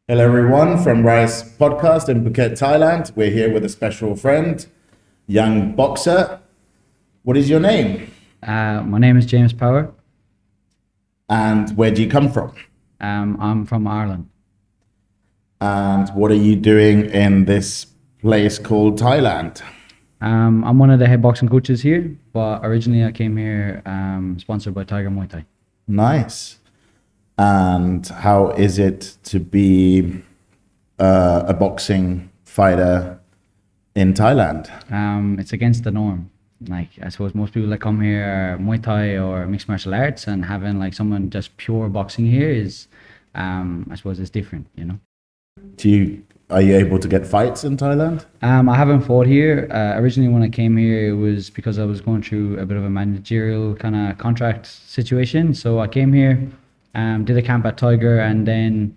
Hello, everyone, from Rise Podcast in Phuket, Thailand. We're here with a special friend, young boxer. What is your name My name is James Power. and where do you come from? I'm from Ireland. And what are you doing in this place called Thailand? I'm one of the head boxing coaches here, but originally I came here sponsored by Tiger Muay Thai. Nice. And how is it to be a boxing fighter in Thailand? It's against the norm. Like I suppose most people that come here are Muay Thai or mixed martial arts, and having like someone just pure boxing here is, I suppose, it's different. Are you able to get fights in Thailand? I haven't fought here. Originally, when I came here, it was because I was going through a bit of a managerial kind of contract situation. So I came here, did a camp at Tiger, and then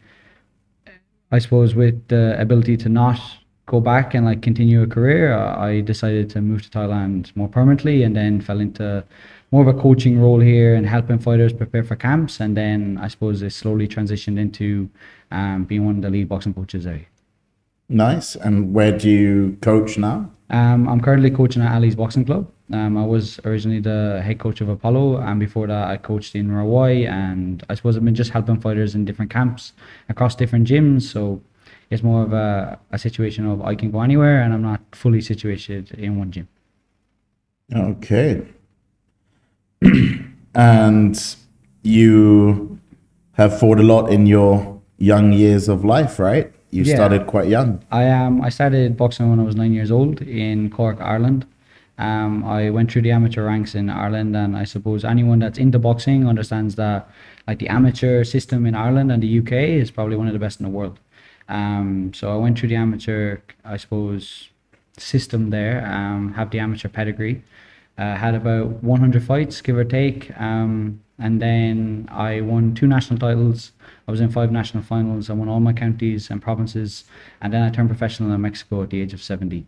I suppose with the ability to not go back and like continue a career, I decided to move to Thailand more permanently, and then fell into more of a coaching role here and helping fighters prepare for camps. And then I suppose it slowly transitioned into being one of the lead boxing coaches there. Nice. And where do you coach now? I'm currently coaching at Ali's Boxing Club. I was originally the head coach of Apollo, and before that, I coached in Rawai. And I suppose I've been just helping fighters in different camps across different gyms. So it's more of a situation of I can go anywhere, and I'm not fully situated in one gym. Okay. And you have fought a lot in your young years of life, right? You Yeah. started quite young. I started boxing when I was 9 years old in Cork, Ireland. I went through the amateur ranks in Ireland, and I suppose anyone that's into boxing understands that like the amateur system in Ireland and the UK is probably one of the best in the world. So I went through the amateur, I suppose, system there. Have the amateur pedigree. Had about 100 fights, give or take. And then I won 2 national titles. I was in 5 national finals. I won all my counties and provinces. And then I turned professional in Mexico at the age of 17.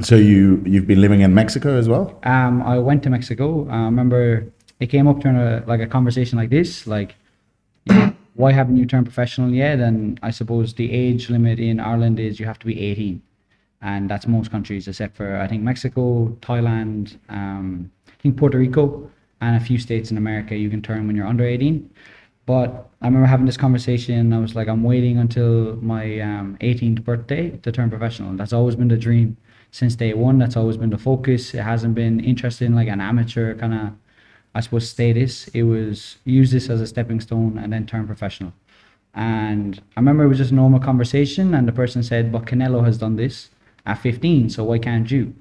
So you've been living in Mexico as well? I went to Mexico. I remember it came up during a conversation like this, like, why haven't you turned professional yet? And I suppose the age limit in Ireland is you have to be 18. And that's most countries except for, I think, Mexico, Thailand, I think Puerto Rico, and a few states in America you can turn when you're under 18. But I remember having this conversation. I was like, I'm waiting until my 18th birthday to turn professional. That's always been the dream since day one. That's always been the focus. It hasn't been interested in like an amateur kind of, I suppose, status. It was use this as a stepping stone and then turn professional. And I remember it was just a normal conversation, and the person said, but Canelo has done this at 15, so why can't you?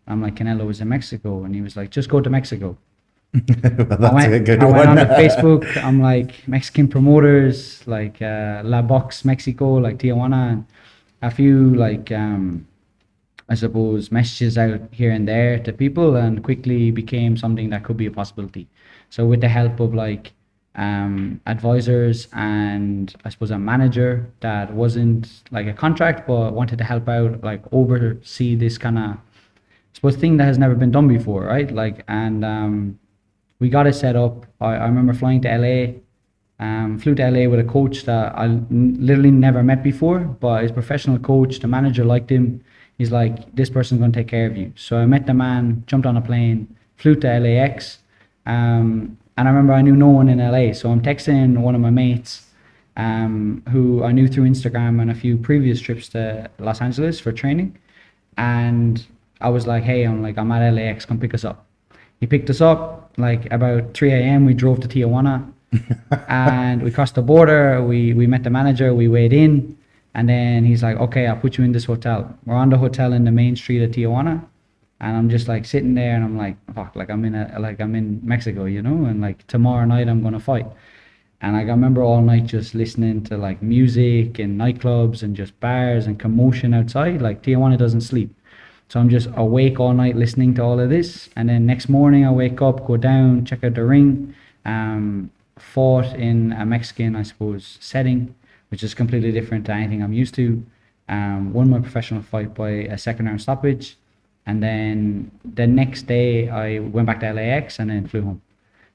I'm like, Canelo was in Mexico, and he was like, just go to Mexico. That's I a good went one. on to Facebook. I'm like Mexican promoters, like La Box Mexico, like Tijuana, and a few like I suppose messages out here and there to people, and quickly became something that could be a possibility. So with the help of like advisors and I suppose a manager that wasn't like a contract but wanted to help out, like oversee this kind of I suppose thing that has never been done before, right? Like, and we got it set up. I remember flying to LA, flew to LA with a coach that I literally never met before, but his professional coach, the manager liked him. He's like, this person's going to take care of you. So I met the man, jumped on a plane, flew to LAX. And I remember I knew no one in LA. So I'm texting one of my mates, who I knew through Instagram and a few previous trips to Los Angeles for training. And I was like, hey, I'm at LAX, come pick us up. He picked us up like about 3 a.m. We drove to Tijuana and we crossed the border. We met the manager, we weighed in, and then he's like, okay, I'll put you in this hotel. We're on the hotel in the main street of Tijuana, and I'm just like sitting there, and I'm like, fuck, like I'm in Mexico, and like tomorrow night I'm gonna fight. And like I remember all night just listening to like music and nightclubs and just bars and commotion outside. Like Tijuana doesn't sleep. So I'm just awake all night listening to all of this. And then next morning I wake up, go down, check out the ring, fought in a Mexican, I suppose, setting, which is completely different to anything I'm used to. Won my professional fight by a second round stoppage. And then the next day I went back to LAX and then flew home.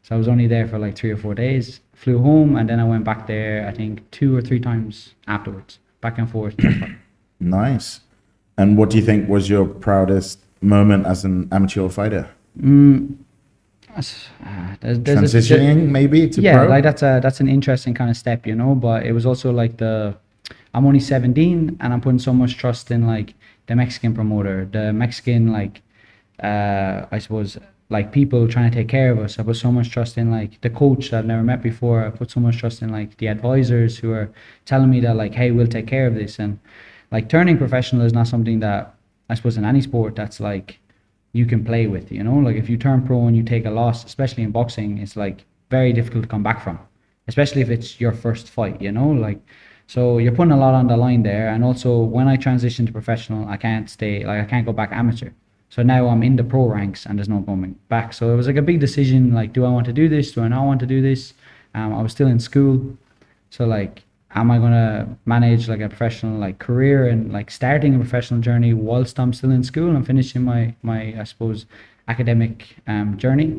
So I was only there for like 3 or 4 days, flew home, and then I went back there, I think 2 or 3 times afterwards, back and forth. Nice. And what do you think was your proudest moment as an amateur fighter? Transitioning maybe to yeah, pro? like that's an interesting kind of step, you know. But it was also like I'm only 17, and I'm putting so much trust in like the Mexican promoter, the Mexican like I suppose like people trying to take care of us. I put so much trust in like the coach that I've never met before. I put so much trust in like the advisors who are telling me that like, hey, we'll take care of this. And like turning professional is not something that I suppose in any sport that's like you can play with, you know. Like if you turn pro and you take a loss, especially in boxing, it's like very difficult to come back from, especially if it's your first fight, you know. Like, so you're putting a lot on the line there. And also when I transition to professional, I can't go back amateur. So now I'm in the pro ranks and there's no going back. So it was like a big decision, like, do I want to do this? Do I not want to do this? I was still in school. So like, am I going to manage like a professional like career and like starting a professional journey whilst I'm still in school and finishing my I suppose academic journey?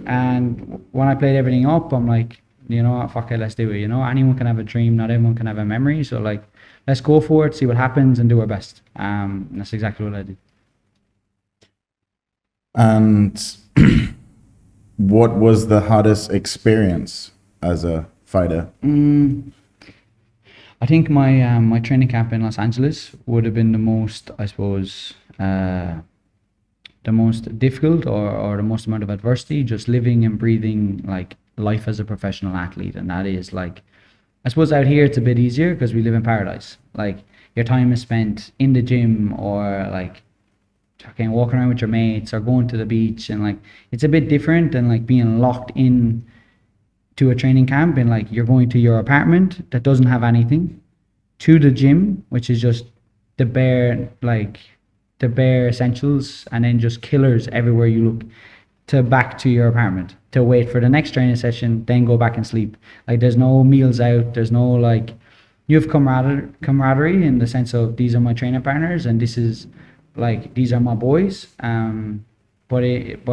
And when I played everything up, I'm like, you know what, fuck it, let's do it. You know, anyone can have a dream, not everyone can have a memory. So like, let's go for it, see what happens, and do our best. And that's exactly what I did. And what was the hardest experience as a fighter? I think my training camp in Los Angeles would have been the most, I suppose, the most difficult or the most amount of adversity, just living and breathing like life as a professional athlete. And that is like, I suppose out here it's a bit easier because we live in paradise. Like your time is spent in the gym or like walking around with your mates or going to the beach, and like it's a bit different than like being locked in to a training camp and like you're going to your apartment that doesn't have anything, to the gym which is just the bare essentials, and then just killers everywhere you look, to back to your apartment to wait for the next training session, then go back and sleep. Like there's no meals out, there's no like, you have camaraderie in the sense of these are my training partners and this is like these are my boys, but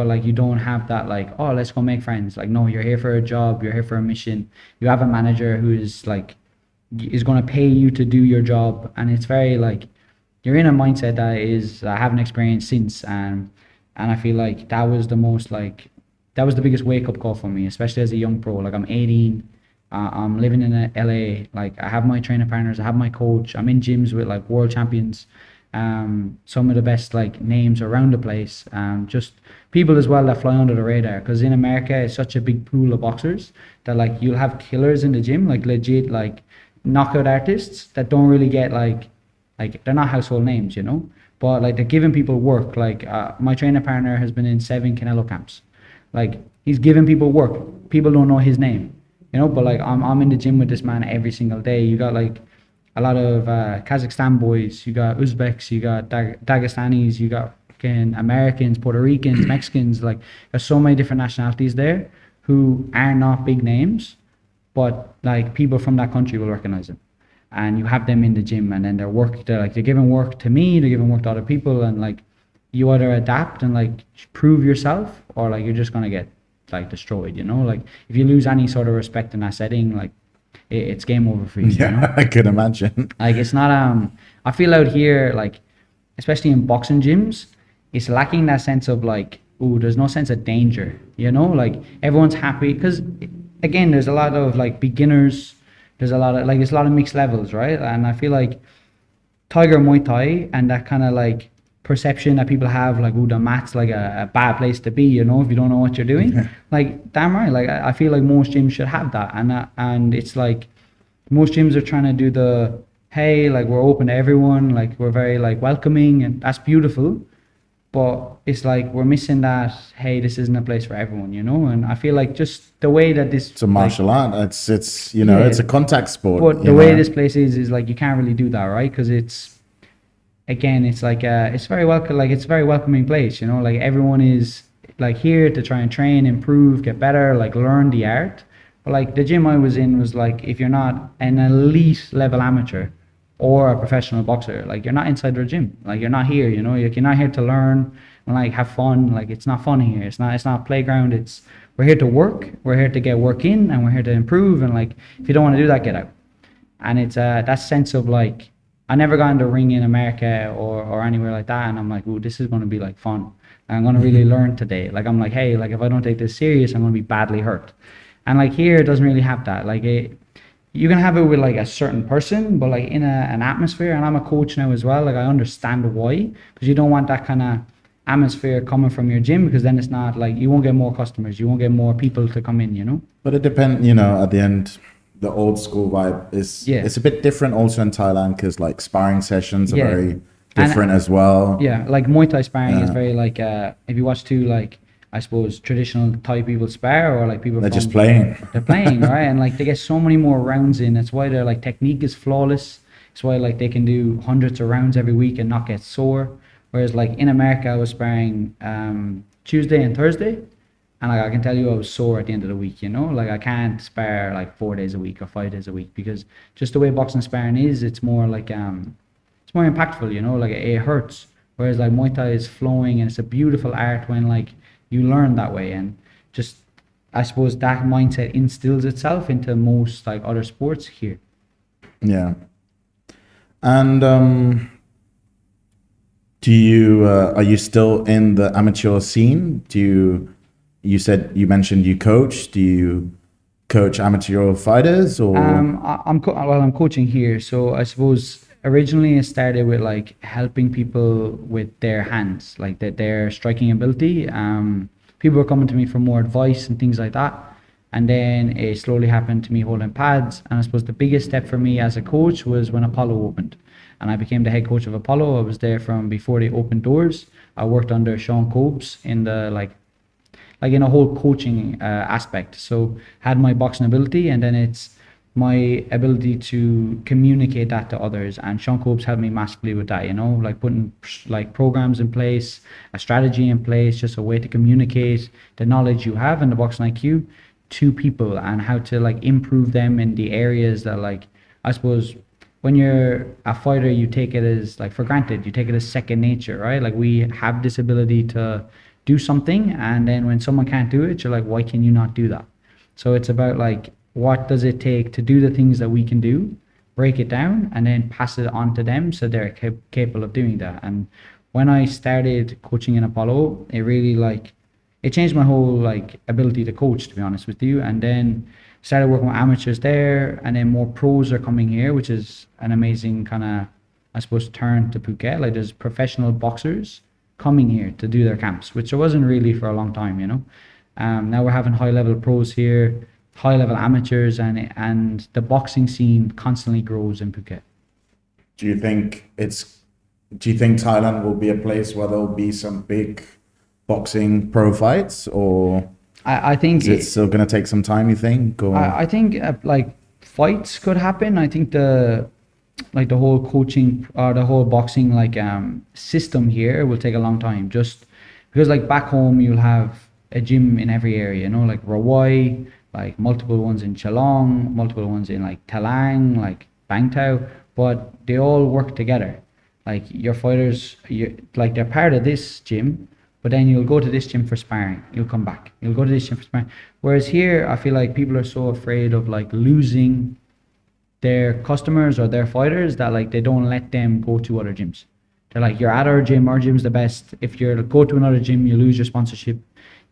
like you don't have that like, oh, let's go make friends. Like no, you're here for a job, you're here for a mission. You have a manager who is like is going to pay you to do your job, and it's very like you're in a mindset that is I haven't experienced since, and I feel like that was the biggest wake up call for me, especially as a young pro. Like I'm 18, I'm living in LA, like I have my training partners, I have my coach, I'm in gyms with like world champions, some of the best like names around the place, just people as well that fly under the radar, because in America it's such a big pool of boxers that like you'll have killers in the gym, like legit like knockout artists that don't really get like they're not household names, you know, but like they're giving people work. Like my trainer partner has been in 7 Canelo camps, like he's giving people work. People don't know his name, you know, but like I'm in the gym with this man every single day. You got like a lot of Kazakhstan boys, you got Uzbeks, you got Dagestanis, you got Americans, Puerto Ricans, Mexicans. Like there's so many different nationalities there who are not big names, but like people from that country will recognize them. And you have them in the gym, and then they're giving work to me, they're giving work to other people, and like you either adapt and like prove yourself, or like you're just gonna get like destroyed, you know. Like if you lose any sort of respect in that setting, like it's game over for you. Yeah, you know? I can imagine. Like it's not I feel out here, like especially in boxing gyms, it's lacking that sense of like, ooh, there's no sense of danger, you know. Like everyone's happy because again there's a lot of like beginners, there's a lot of mixed levels, right? And I feel like Tiger Muay Thai and that kind of like perception that people have, like, ooh, the mat's like a bad place to be, you know, if you don't know what you're doing. Yeah. Like damn right, like I feel like most gyms should have that, and it's like most gyms are trying to do the, hey, like we're open to everyone, like we're very like welcoming, and that's beautiful, but it's like we're missing that, hey, this isn't a place for everyone, you know. And I feel like just the way that this, it's a martial art, it's you know, yeah, it's a contact sport, but the way this place is like you can't really do that, right? Because it's, again, it's like it's very welcome, like it's a very welcoming place, you know. Like everyone is like here to try and train, improve, get better, like learn the art. But like the gym I was in was like, if you're not an elite level amateur, or a professional boxer. Like you're not inside their gym. Like you're not here, you know. You're not here to learn and like have fun. Like it's not fun here. It's not a playground. It's we're here to work. We're here to get work in, and we're here to improve. And like if you don't want to do that, get out. And it's that sense of like I never got into a ring in America or anywhere like that, and I'm like, ooh, this is going to be like fun. I'm going to really learn today. Like I'm like, hey, like if I don't take this serious, I'm going to be badly hurt. And like here, it doesn't really have that. Like you can have it with like a certain person, but like in an atmosphere, and I'm a coach now as well. Like I understand why, because you don't want that kind of atmosphere coming from your gym, because then it's not like you won't get more customers, you won't get more people to come in, you know. But it depends, you know, at the end, the old school vibe is it's a bit different also in Thailand, because like sparring sessions are very different as well. Yeah, like Muay Thai sparring is very like if you watch two like I suppose traditional Thai people spar, or like people they're just playing. They're playing, right? And like they get so many more rounds in. That's why their like technique is flawless. It's why like they can do hundreds of rounds every week and not get sore. Whereas like in America, I was sparring Tuesday and Thursday, and like I can tell you I was sore at the end of the week. You know, like I can't spar like 4 days a week or 5 days a week, because just the way boxing sparring is, it's more like it's more impactful. You know, like it hurts. Whereas like Muay Thai is flowing, and it's a beautiful art when like you learn that way. And just I suppose that mindset instills itself into most like other sports here. Yeah. And do you are you still in the amateur scene? You said you mentioned you coach. Do you coach amateur fighters, or I'm coaching here, so I suppose originally it started with like helping people with their hands, like their striking ability. People were coming to me for more advice and things like that, and then it slowly happened to me holding pads. And I suppose the biggest step for me as a coach was when Apollo opened, and I became the head coach of Apollo. I was there from before they opened doors. I worked under Sean Copes in the like in a whole coaching aspect. So had my boxing ability, and then it's my ability to communicate that to others. And Sean Copes helped me massively with that, you know, like putting like programs in place, a strategy in place, just a way to communicate the knowledge you have and the boxing IQ to people, and how to like improve them in the areas that like, I suppose when you're a fighter, you take it as like for granted, you take it as second nature, right? Like we have this ability to do something, and then when someone can't do it, you're like, why can you not do that? So it's about like, what does it take to do the things that we can do, break it down, and then pass it on to them so they're capable of doing that. And when I started coaching in Apollo, it really like it changed my whole like ability to coach, to be honest with you. And then started working with amateurs there, and then more pros are coming here, which is an amazing kind of, I suppose, turn to Phuket. Like there's professional boxers coming here to do their camps, which there wasn't really for a long time, you know. Now we're having high level pros here, high level amateurs, and the boxing scene constantly grows in Phuket. Do you think Thailand will be a place where there'll be some big boxing pro fights, or I think it's still going to take some time, you think? Or I think like fights could happen. I think the whole coaching or the whole boxing like system here will take a long time, just because like back home you'll have a gym in every area, you know, like Rawai, like multiple ones in Chalong, multiple ones in like Talang, like Bang Tao, but they all work together. Like your fighters, like they're part of this gym, but then you'll go to this gym for sparring, you'll come back, you'll go to this gym for sparring. Whereas here, I feel like people are so afraid of like losing their customers or their fighters that like they don't let them go to other gyms. They're like, you're at our gym's the best. If you go to another gym, you lose your sponsorship.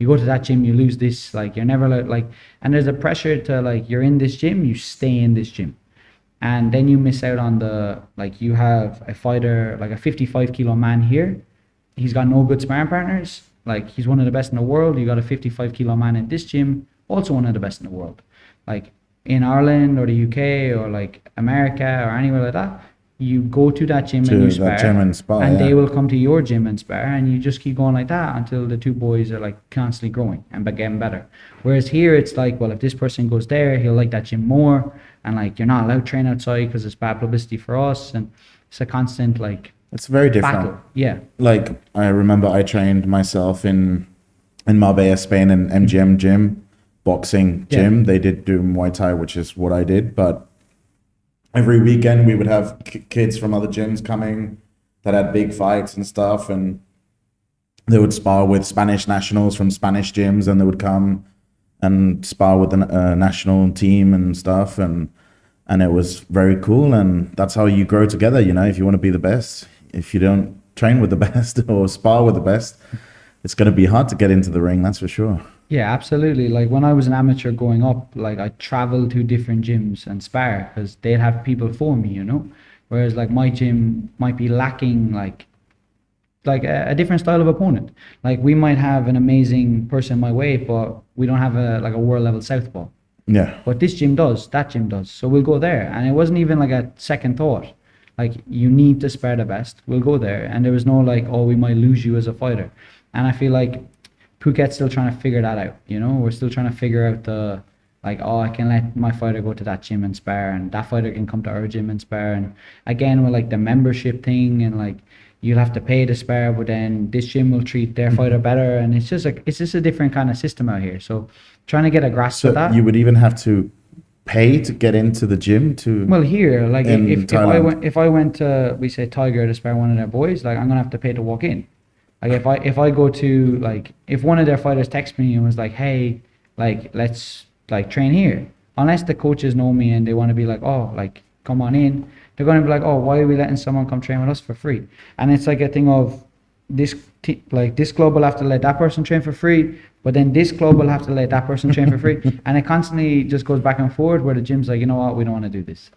You go to that gym, you lose this. Like you're never like, and there's a pressure to like, you're in this gym, you stay in this gym. And then you miss out on the, like you have a fighter, like a 55 kilo man here. He's got no good sparring partners. Like he's one of the best in the world. You got a 55 kilo man in this gym, also one of the best in the world. Like in Ireland or the UK or like America or anywhere like that, you go to that gym and you spar, and they will come to your gym and spar, and you just keep going like that until the two boys are like constantly growing and getting better. Whereas here it's like, well, if this person goes there, he'll like that gym more, and like you're not allowed to train outside because it's bad publicity for us, and it's a constant like it's very different battle. Yeah, like I remember I trained myself in Marbella, Spain, in MGM gym, boxing gym. They did do Muay Thai, which is what I did, but every weekend we would have kids from other gyms coming that had big fights and stuff, and they would spar with Spanish nationals from Spanish gyms, and they would come and spar with the national team and stuff, and it was very cool. And that's how you grow together, you know. If you want to be the best, if you don't train with the best or spar with the best, it's going to be hard to get into the ring, that's for sure. Yeah, absolutely. Like when I was an amateur growing up, like I traveled to different gyms and spar because they'd have people for me, you know. Whereas like my gym might be lacking like a different style of opponent. Like we might have an amazing person my weight, but we don't have a world level southpaw. Yeah. But this gym does, that gym does. So we'll go there. And it wasn't even like a second thought. Like you need to spar the best. We'll go there. And there was no like, oh, we might lose you as a fighter. And I feel like Phuket's still trying to figure that out. You know, we're still trying to figure out the like, oh, I can let my fighter go to that gym and spar, and that fighter can come to our gym and spar. And again, with like the membership thing, and like you'll have to pay to spar, but then this gym will treat their fighter better. And it's just a different kind of system out here. So trying to get a grasp of that. You would even have to pay to get into the gym to. Well, here, like if I went to, we say Tiger to spar one of their boys, like I'm gonna have to pay to walk in. Like if I go to like if one of their fighters texts me and was like, hey, like let's like train here, unless the coaches know me and they want to be like, oh, like come on in, they're going to be like, oh, why are we letting someone come train with us for free? And it's like a thing of this club will have to let that person train for free, but then this club will have to let that person train for free, and it constantly just goes back and forth where the gym's like, you know what, we don't want to do this.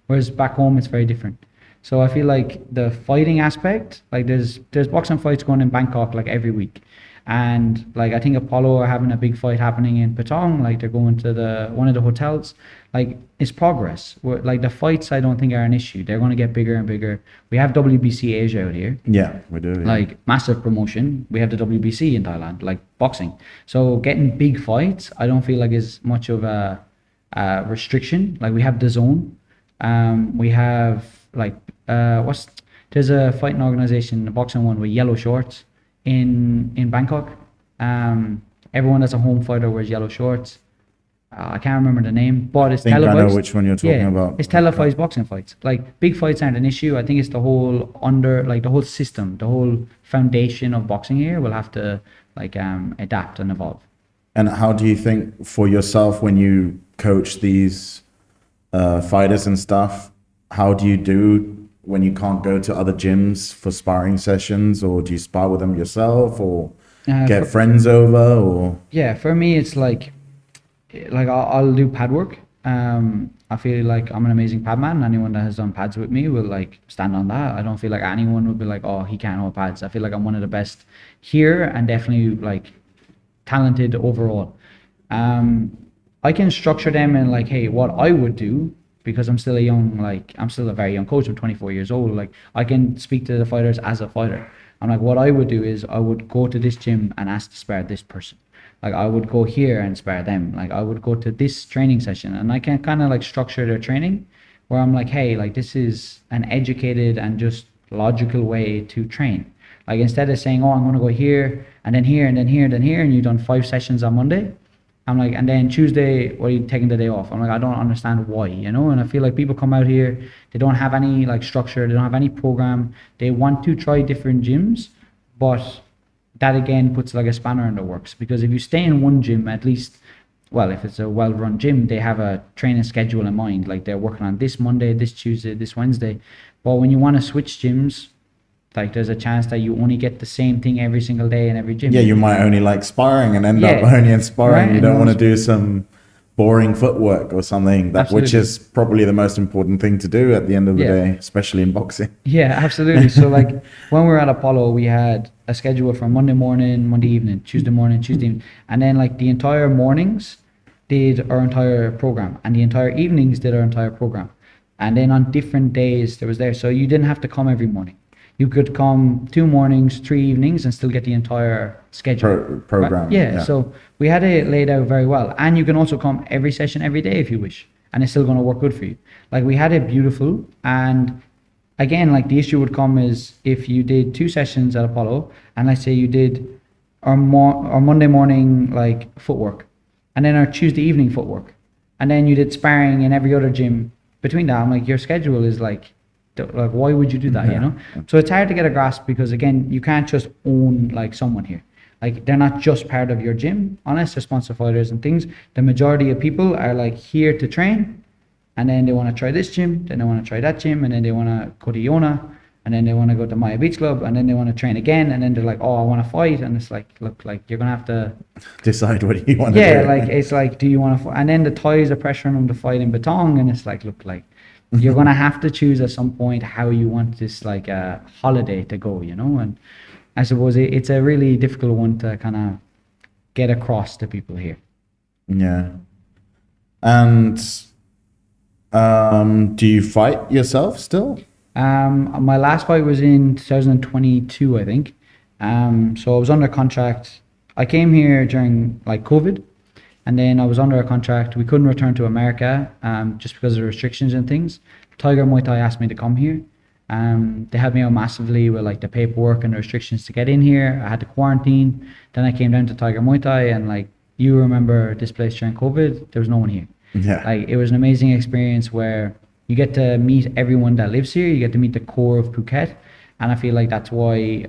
Whereas back home it's very different. So I feel like the fighting aspect, like there's boxing fights going in Bangkok like every week. And like I think Apollo are having a big fight happening in Patong, like they're going to one of the hotels. Like it's progress. Like the fights I don't think are an issue. They're going to get bigger and bigger. We have WBC Asia out here. Yeah, we do. Yeah. Like massive promotion. We have the WBC in Thailand, like boxing. So getting big fights, I don't feel like is much of a restriction. Like we have the zone. We have like there's a fighting organization, a boxing one with yellow shorts in Bangkok. Everyone that's a home fighter wears yellow shorts. I can't remember the name, but it's televised. I know which one you're talking about. It's televised boxing fights. Like big fights aren't an issue. I think it's the whole the whole system, the whole foundation of boxing here will have to like adapt and evolve. And how do you think for yourself when you coach these fighters and stuff, how do you do when you can't go to other gyms for sparring sessions, or do you spar with them yourself, or get friends over, or? Yeah, for me it's like I'll do pad work. I feel like I'm an amazing pad man. Anyone that has done pads with me will like stand on that. I don't feel like anyone would be like, oh, he can't hold pads. I feel like I'm one of the best here, and definitely like talented overall. I can structure them in like, hey, what I would do, because I'm still a very young coach. I'm 24 years old. Like I can speak to the fighters as a fighter. I'm like, what I would do is I would go to this gym and ask to spar this person. Like I would go here and spar them. Like I would go to this training session, and I can kind of like structure their training where I'm like, hey, like this is an educated and just logical way to train. Like instead of saying, oh, I'm going to go here and then here and then here and then here, and you've done 5 sessions on Monday, I'm like, and then Tuesday, what are you taking the day off? I'm like, I don't understand why, you know? And I feel like people come out here, they don't have any like structure, they don't have any program. They want to try different gyms, but that again puts like a spanner in the works, because if you stay in one gym, at least, well, if it's a well-run gym, they have a training schedule in mind. Like they're working on this Monday, this Tuesday, this Wednesday. But when you want to switch gyms, like there's a chance that you only get the same thing every single day in every gym. Yeah, you might only like sparring and end up only in sparring. Right? You don't want to do some boring footwork or something, which is probably the most important thing to do at the end of the day, especially in boxing. Yeah, absolutely. So like when we were at Apollo, we had a schedule from Monday morning, Monday evening, Tuesday morning, Tuesday evening. And then like the entire mornings did our entire program, and the entire evenings did our entire program. And then on different days there was there. So you didn't have to come every morning. You could come 2 mornings, 3 evenings, and still get the entire schedule. Program. Right? Yeah, so we had it laid out very well. And you can also come every session every day if you wish, and it's still going to work good for you. Like we had it beautiful. And again, like the issue would come is if you did 2 sessions at Apollo, and let's say you did our Monday morning like footwork, and then our Tuesday evening footwork, and then you did sparring in every other gym between that, I'm like, your schedule is like why would you do that, you know? Yeah. So it's hard to get a grasp because again, you can't just own like someone here. Like they're not just part of your gym, unless they're sponsor fighters and things. The majority of people are like here to train, and then they want to try this gym, then they want to try that gym, and then they want to go to Yona, and then they want to go to Maya Beach Club, and then they want to train again, and then they're like, oh, I want to fight, and it's like, look, like you're gonna have to Decide what you want to do. yeah, like it's like, do you want to? And then the Thais are pressuring them to fight in Batong, and it's like, look, like you're gonna have to choose at some point how you want this like holiday to go, you know. And I suppose it's a really difficult one to kind of get across to people here. Yeah. And do you fight yourself still? My last fight was in 2022, I think. So I was under contract. I came here during like COVID, and then I was under a contract. We couldn't return to America just because of the restrictions and things. Tiger Muay Thai asked me to come here. They helped me out massively with like the paperwork and the restrictions to get in here. I had to quarantine. Then I came down to Tiger Muay Thai, and like you remember this place during COVID, there was no one here. Yeah. Like it was an amazing experience where you get to meet everyone that lives here. You get to meet the core of Phuket, and I feel like that's why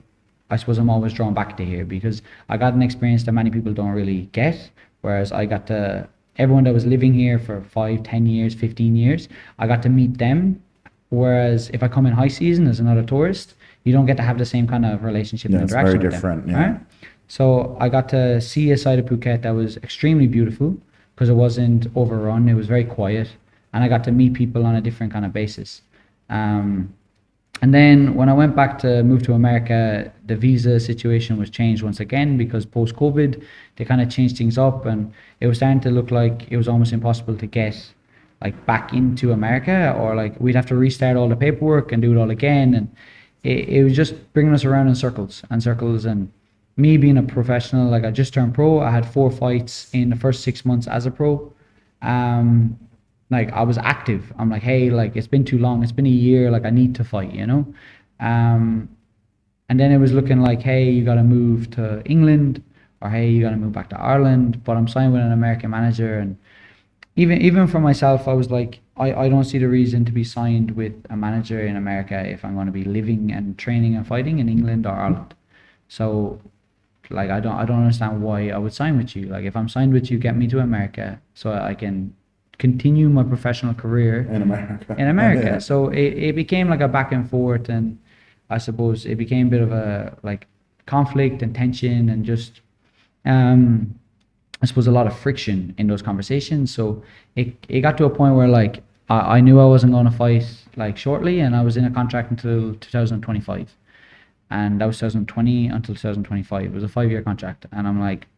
I suppose I'm always drawn back to here, because I got an experience that many people don't really get. Whereas I got to everyone that was living here for 5, 10 years, 15 years, I got to meet them. Whereas if I come in high season as another tourist, you don't get to have the same kind of relationship and Yeah, it's interaction very with different. them, Yeah. right? So I got to see a side of Phuket that was extremely beautiful because it wasn't overrun. It was very quiet, and I got to meet people on a different kind of basis. And then when I went back to move to America, the visa situation was changed once again because post-COVID, they kind of changed things up, and it was starting to look like it was almost impossible to get like back into America, or like we'd have to restart all the paperwork and do it all again. And it was just bringing us around in circles and circles. And me being a professional, like I just turned pro, I had 4 fights in the first 6 months as a pro. Like I was active. I'm like, hey, like it's been too long. It's been a year. Like I need to fight, you know? And then it was looking like, hey, you got to move to England, or hey, you got to move back to Ireland. But I'm signed with an American manager. And even for myself, I was like, I don't see the reason to be signed with a manager in America if I'm going to be living and training and fighting in England or Ireland. So like, I don't understand why I would sign with you. Like if I'm signed with you, get me to America so I can continue my professional career In America. Yeah. So it became like a back and forth, and I suppose it became a bit of a like conflict and tension, and just I suppose a lot of friction in those conversations. So it got to a point where like I knew I wasn't going to fight like shortly, and I was in a contract until 2025, and that was 2020 until 2025. It was a 5-year contract, and I'm like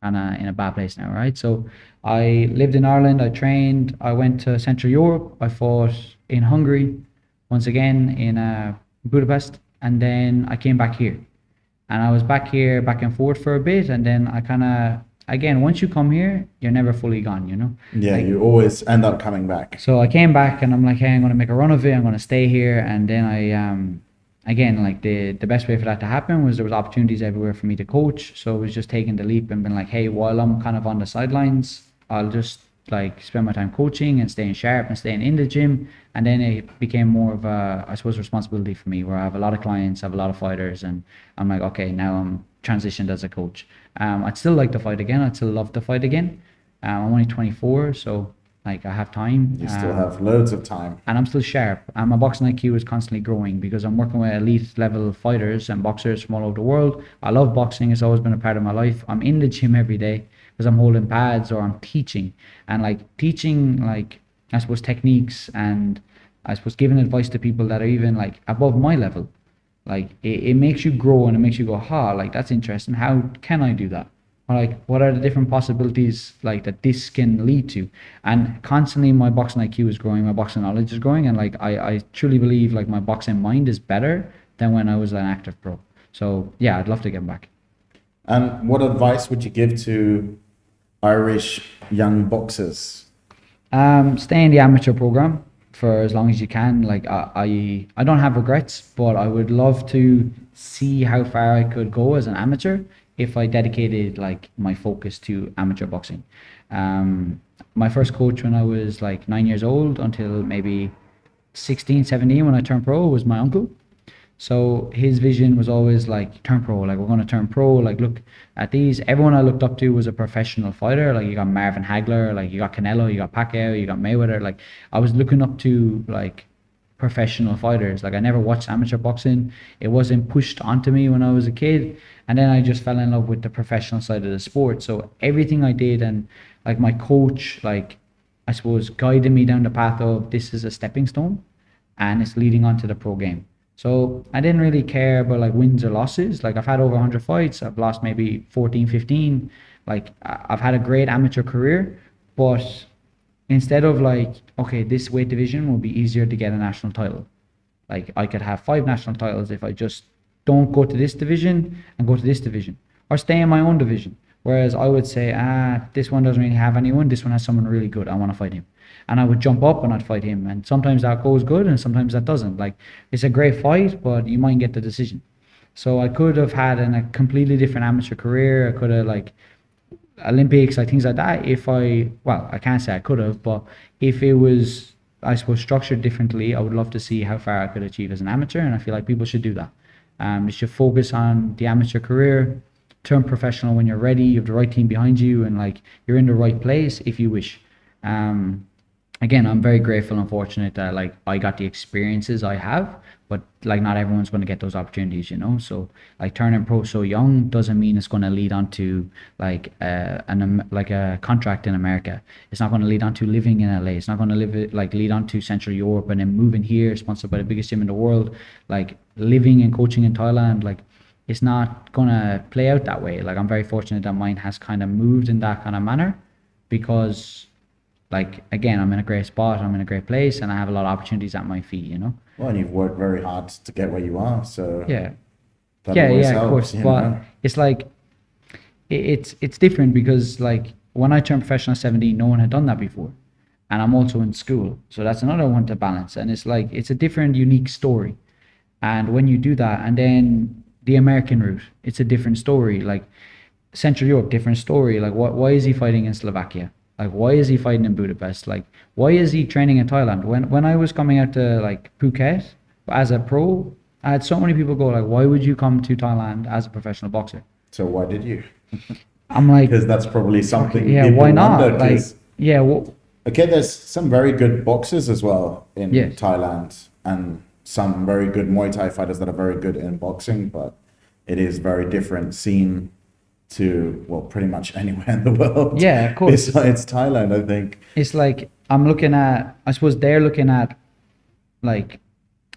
kind of in a bad place now, right? So I lived in Ireland, I trained, I went to Central Europe, I fought in Hungary, once again in Budapest, and then I came back here. And I was back here, back and forth for a bit, and then I kind of, again, once you come here, you're never fully gone, you know? Yeah, Like, you always end up coming back. so I came back, and I'm like, hey, I'm going to make a run of it, I'm going to stay here, and then again, like the best way for that to happen was there was opportunities everywhere for me to coach. So it was just taking the leap and being like, hey, while I'm kind of on the sidelines, I'll just like spend my time coaching and staying sharp and staying in the gym. And then it became more of a, I suppose, responsibility for me, where I have a lot of clients, I have a lot of fighters, and I'm like, okay, now I'm transitioned as a coach. I'd still like to fight again. I'd still love to fight again. I'm only 24, so like I have time. You still have loads of time. And I'm still sharp. And my boxing IQ is constantly growing because I'm working with elite level fighters and boxers from all over the world. I love boxing. It's always been a part of my life. I'm in the gym every day because I'm holding pads or I'm teaching. And like teaching, like I suppose techniques, and I suppose giving advice to people that are even like above my level. Like it makes you grow, and it makes you go, like that's interesting. How can I do that? Or like, what are the different possibilities like that this can lead to? And constantly my boxing IQ is growing, my boxing knowledge is growing, and like I truly believe like my boxing mind is better than when I was an active pro. So yeah, I'd love to get back. And what advice would you give to Irish young boxers? Stay in the amateur program for as long as you can. Like I don't have regrets, but I would love to see how far I could go as an amateur if I dedicated like my focus to amateur boxing. my first coach when I was like 9 years old until maybe 16, 17 when I turned pro was my uncle. So his vision was always like turn pro, like we're going to turn pro, like look at these. Everyone I looked up to was a professional fighter. Like you got Marvin Hagler, like you got Canelo, you got Pacquiao, you got Mayweather. Like I was looking up to like professional fighters. Like I never watched amateur boxing. It wasn't pushed onto me when I was a kid. And then I just fell in love with the professional side of the sport. So everything I did, and like my coach, like I suppose guided me down the path of this is a stepping stone and it's leading on to the pro game. So I didn't really care about like wins or losses. Like I've had over 100 fights. I've lost maybe 14, 15. Like I've had a great amateur career, but instead of like, okay, this weight division will be easier to get a national title. Like I could have 5 national titles if I just don't go to this division and go to this division, or stay in my own division. Whereas I would say, this one doesn't really have anyone. This one has someone really good. I want to fight him. And I would jump up and I'd fight him. And sometimes that goes good and sometimes that doesn't. Like it's a great fight, but you might get the decision. So I could have had a completely different amateur career. I could have like Olympics, like things like that. I can't say I could have, but if it was, I suppose, structured differently, I would love to see how far I could achieve as an amateur. And I feel like people should do that. You should focus on the amateur career, turn professional when you're ready, you have the right team behind you, and like you're in the right place if you wish. Again, I'm very grateful and fortunate that like I got the experiences I have, but like not everyone's going to get those opportunities, you know. So like turning pro so young doesn't mean it's going to lead on to like a contract in America. It's not going to lead on to living in LA. It's not going to lead on to Central Europe and then moving here, sponsored by the biggest gym in the world. Like living and coaching in Thailand, like it's not going to play out that way. Like I'm very fortunate that mine has kind of moved in that kind of manner, because like again, I'm in a great spot, I'm in a great place, and I have a lot of opportunities at my feet, you know. Well, and you've worked very hard to get where you are, so yeah, that always of helps, course. you But know? it's like it's different because like when I turned professional at 17, no one had done that before, and I'm also in school, so that's another one to balance. And it's like it's a different, unique story. And when you do that, and then the American route, it's a different story. Like Central Europe, different story. Like why is he fighting in Slovakia? Like, why is he fighting in Budapest? Like, why is he training in Thailand? When I was coming out to like Phuket as a pro, I had so many people go like, why would you come to Thailand as a professional boxer? So why did you? I'm like, Because that's probably something yeah, people why not? wonder, Like, 'cause- yeah, well, okay, there's some very good boxers as well in Yes. Thailand, and some very good Muay Thai fighters that are very good in boxing, but it is very different scene to, well, pretty much anywhere in the world. Yeah, of course. Besides Thailand, I think. it's like I'm looking at. I suppose they're looking at like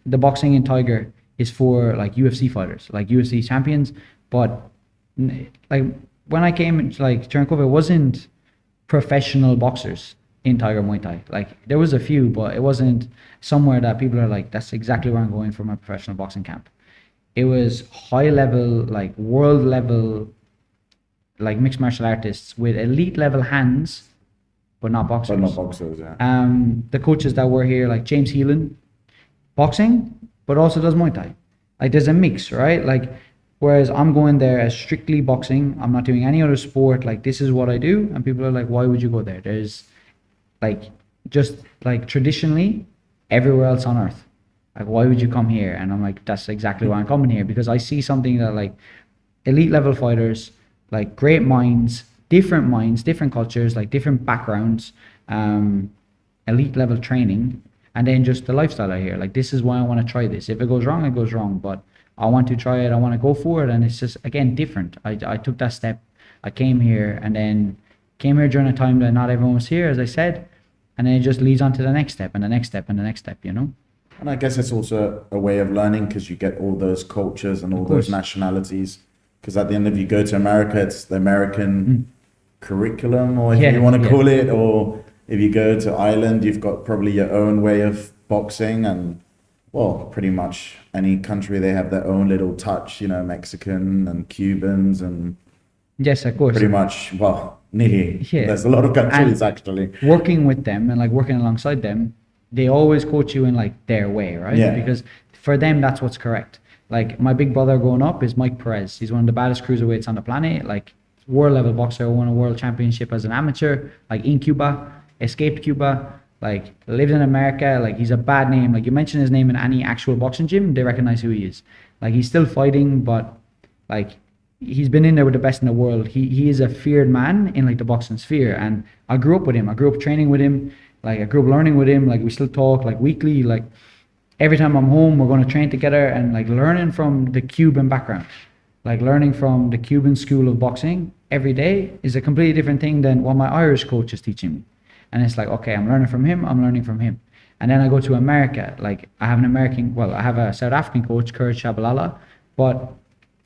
the boxing in Tiger is for like UFC fighters, like UFC champions. But like when I came like during COVID, it wasn't professional boxers in Tiger Muay Thai. Like there was a few, but it wasn't somewhere that people are like, that's exactly where I'm going for my professional boxing camp. It was high level, like world level, like mixed martial artists with elite level hands, but not boxers. But not boxers, yeah. The coaches that were here, like James Heelan, boxing, but also does Muay Thai. Like there's a mix, right? Like whereas I'm going there as strictly boxing, I'm not doing any other sport. Like this is what I do, and people are like, why would you go there? There's like just like traditionally everywhere else on earth. Like why would you come here? And I'm like, that's exactly why I'm coming here, because I see something that like elite level fighters, like great minds, different cultures, like different backgrounds, elite level training, and then just the lifestyle out here. Like this is why I want to try this. If it goes wrong, it goes wrong, but I want to try it. I want to go for it. And it's just, again, different. I took that step. I came here, and then came here during a time that not everyone was here, as I said, and then it just leads on to the next step and the next step and the next step, you know? And I guess it's also a way of learning, because you get all those cultures and all those nationalities. Because at the end of you go to America, it's the American curriculum, or if you want to call it, or if you go to Ireland, you've got probably your own way of boxing, and well, pretty much any country, they have their own little touch, you know, Mexican and Cubans and yes, of course. pretty much, well, nearly. Yeah. There's a lot of countries And actually. working with them and like working alongside them, they always coach you in like their way, right? Yeah. Because for them, that's what's correct. Like my big brother growing up is Mike Perez. He's one of the baddest cruiserweights on the planet. Like world level boxer, won a world championship as an amateur, like in Cuba. escaped Cuba, like lived in America. Like he's a bad name. Like you mention his name in any actual boxing gym, they recognize who he is. Like he's still fighting, but like he's been in there with the best in the world. He is a feared man in like the boxing sphere, and I grew up with him. I grew up training with him. Like I grew up learning with him. Like we still talk like weekly. Like every time I'm home, we're going to train together, and like learning from the Cuban background, like learning from the Cuban school of boxing every day is a completely different thing than what my Irish coach is teaching me. And it's like, okay, I'm learning from him. I'm learning from him. And then I go to America. Like I have I have a South African coach, Courage Shabalala, but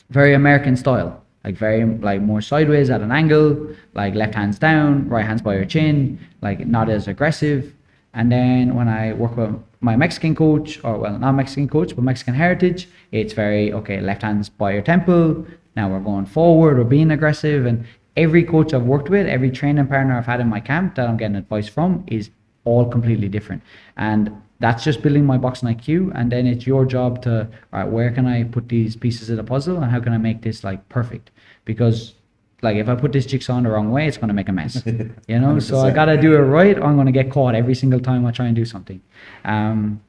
very American style, like very like more sideways at an angle, like left hands down, right hands by your chin, like not as aggressive. And then when I work with my Mexican coach, or well, not Mexican coach, but Mexican heritage, it's very, okay, left hands by your temple. Now we're going forward, we're being aggressive. And every coach I've worked with, every training partner I've had in my camp that I'm getting advice from is all completely different. And that's just building my boxing IQ. And then it's your job to, all right, where can I put these pieces of the puzzle and how can I make this like perfect? Because like if I put this jigsaw in the wrong way, it's going to make a mess, you know? So I got to do it right, or I'm going to get caught every single time I try and do something,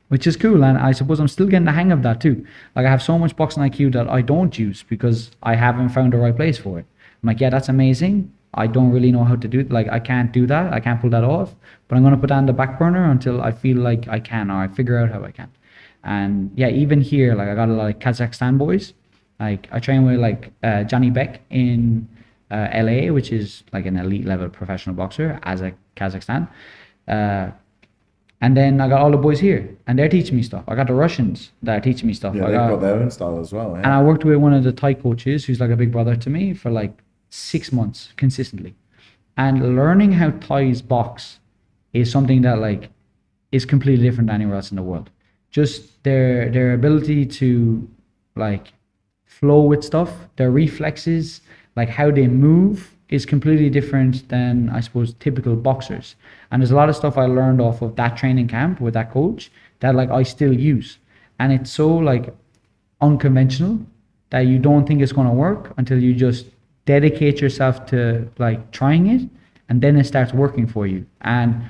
which is cool. And I suppose I'm still getting the hang of that too. Like I have so much boxing IQ that I don't use because I haven't found the right place for it. I'm like, yeah, that's amazing. I don't really know how to do it. Like I can't do that. I can't pull that off, but I'm going to put that on the back burner until I feel like I can, or I figure out how I can. And yeah, even here, like I got a lot of Kazakhstan boys. Like I train with like Johnny Beck in LA, which is like an elite level professional boxer as a Kazakhstan. And then I got all the boys here and they're teaching me stuff. I got the Russians that are teaching me stuff. Yeah, they've got their own style as well. Yeah. And I worked with one of the Thai coaches who's like a big brother to me for like 6 months consistently. And learning how Thais box is something that like is completely different than anywhere else in the world. Just their ability to like flow with stuff, their reflexes, like how they move is completely different than, I suppose, typical boxers. And there's a lot of stuff I learned off of that training camp with that coach that like I still use. And it's so like unconventional that you don't think it's going to work until you just dedicate yourself to like trying it, and then it starts working for you. And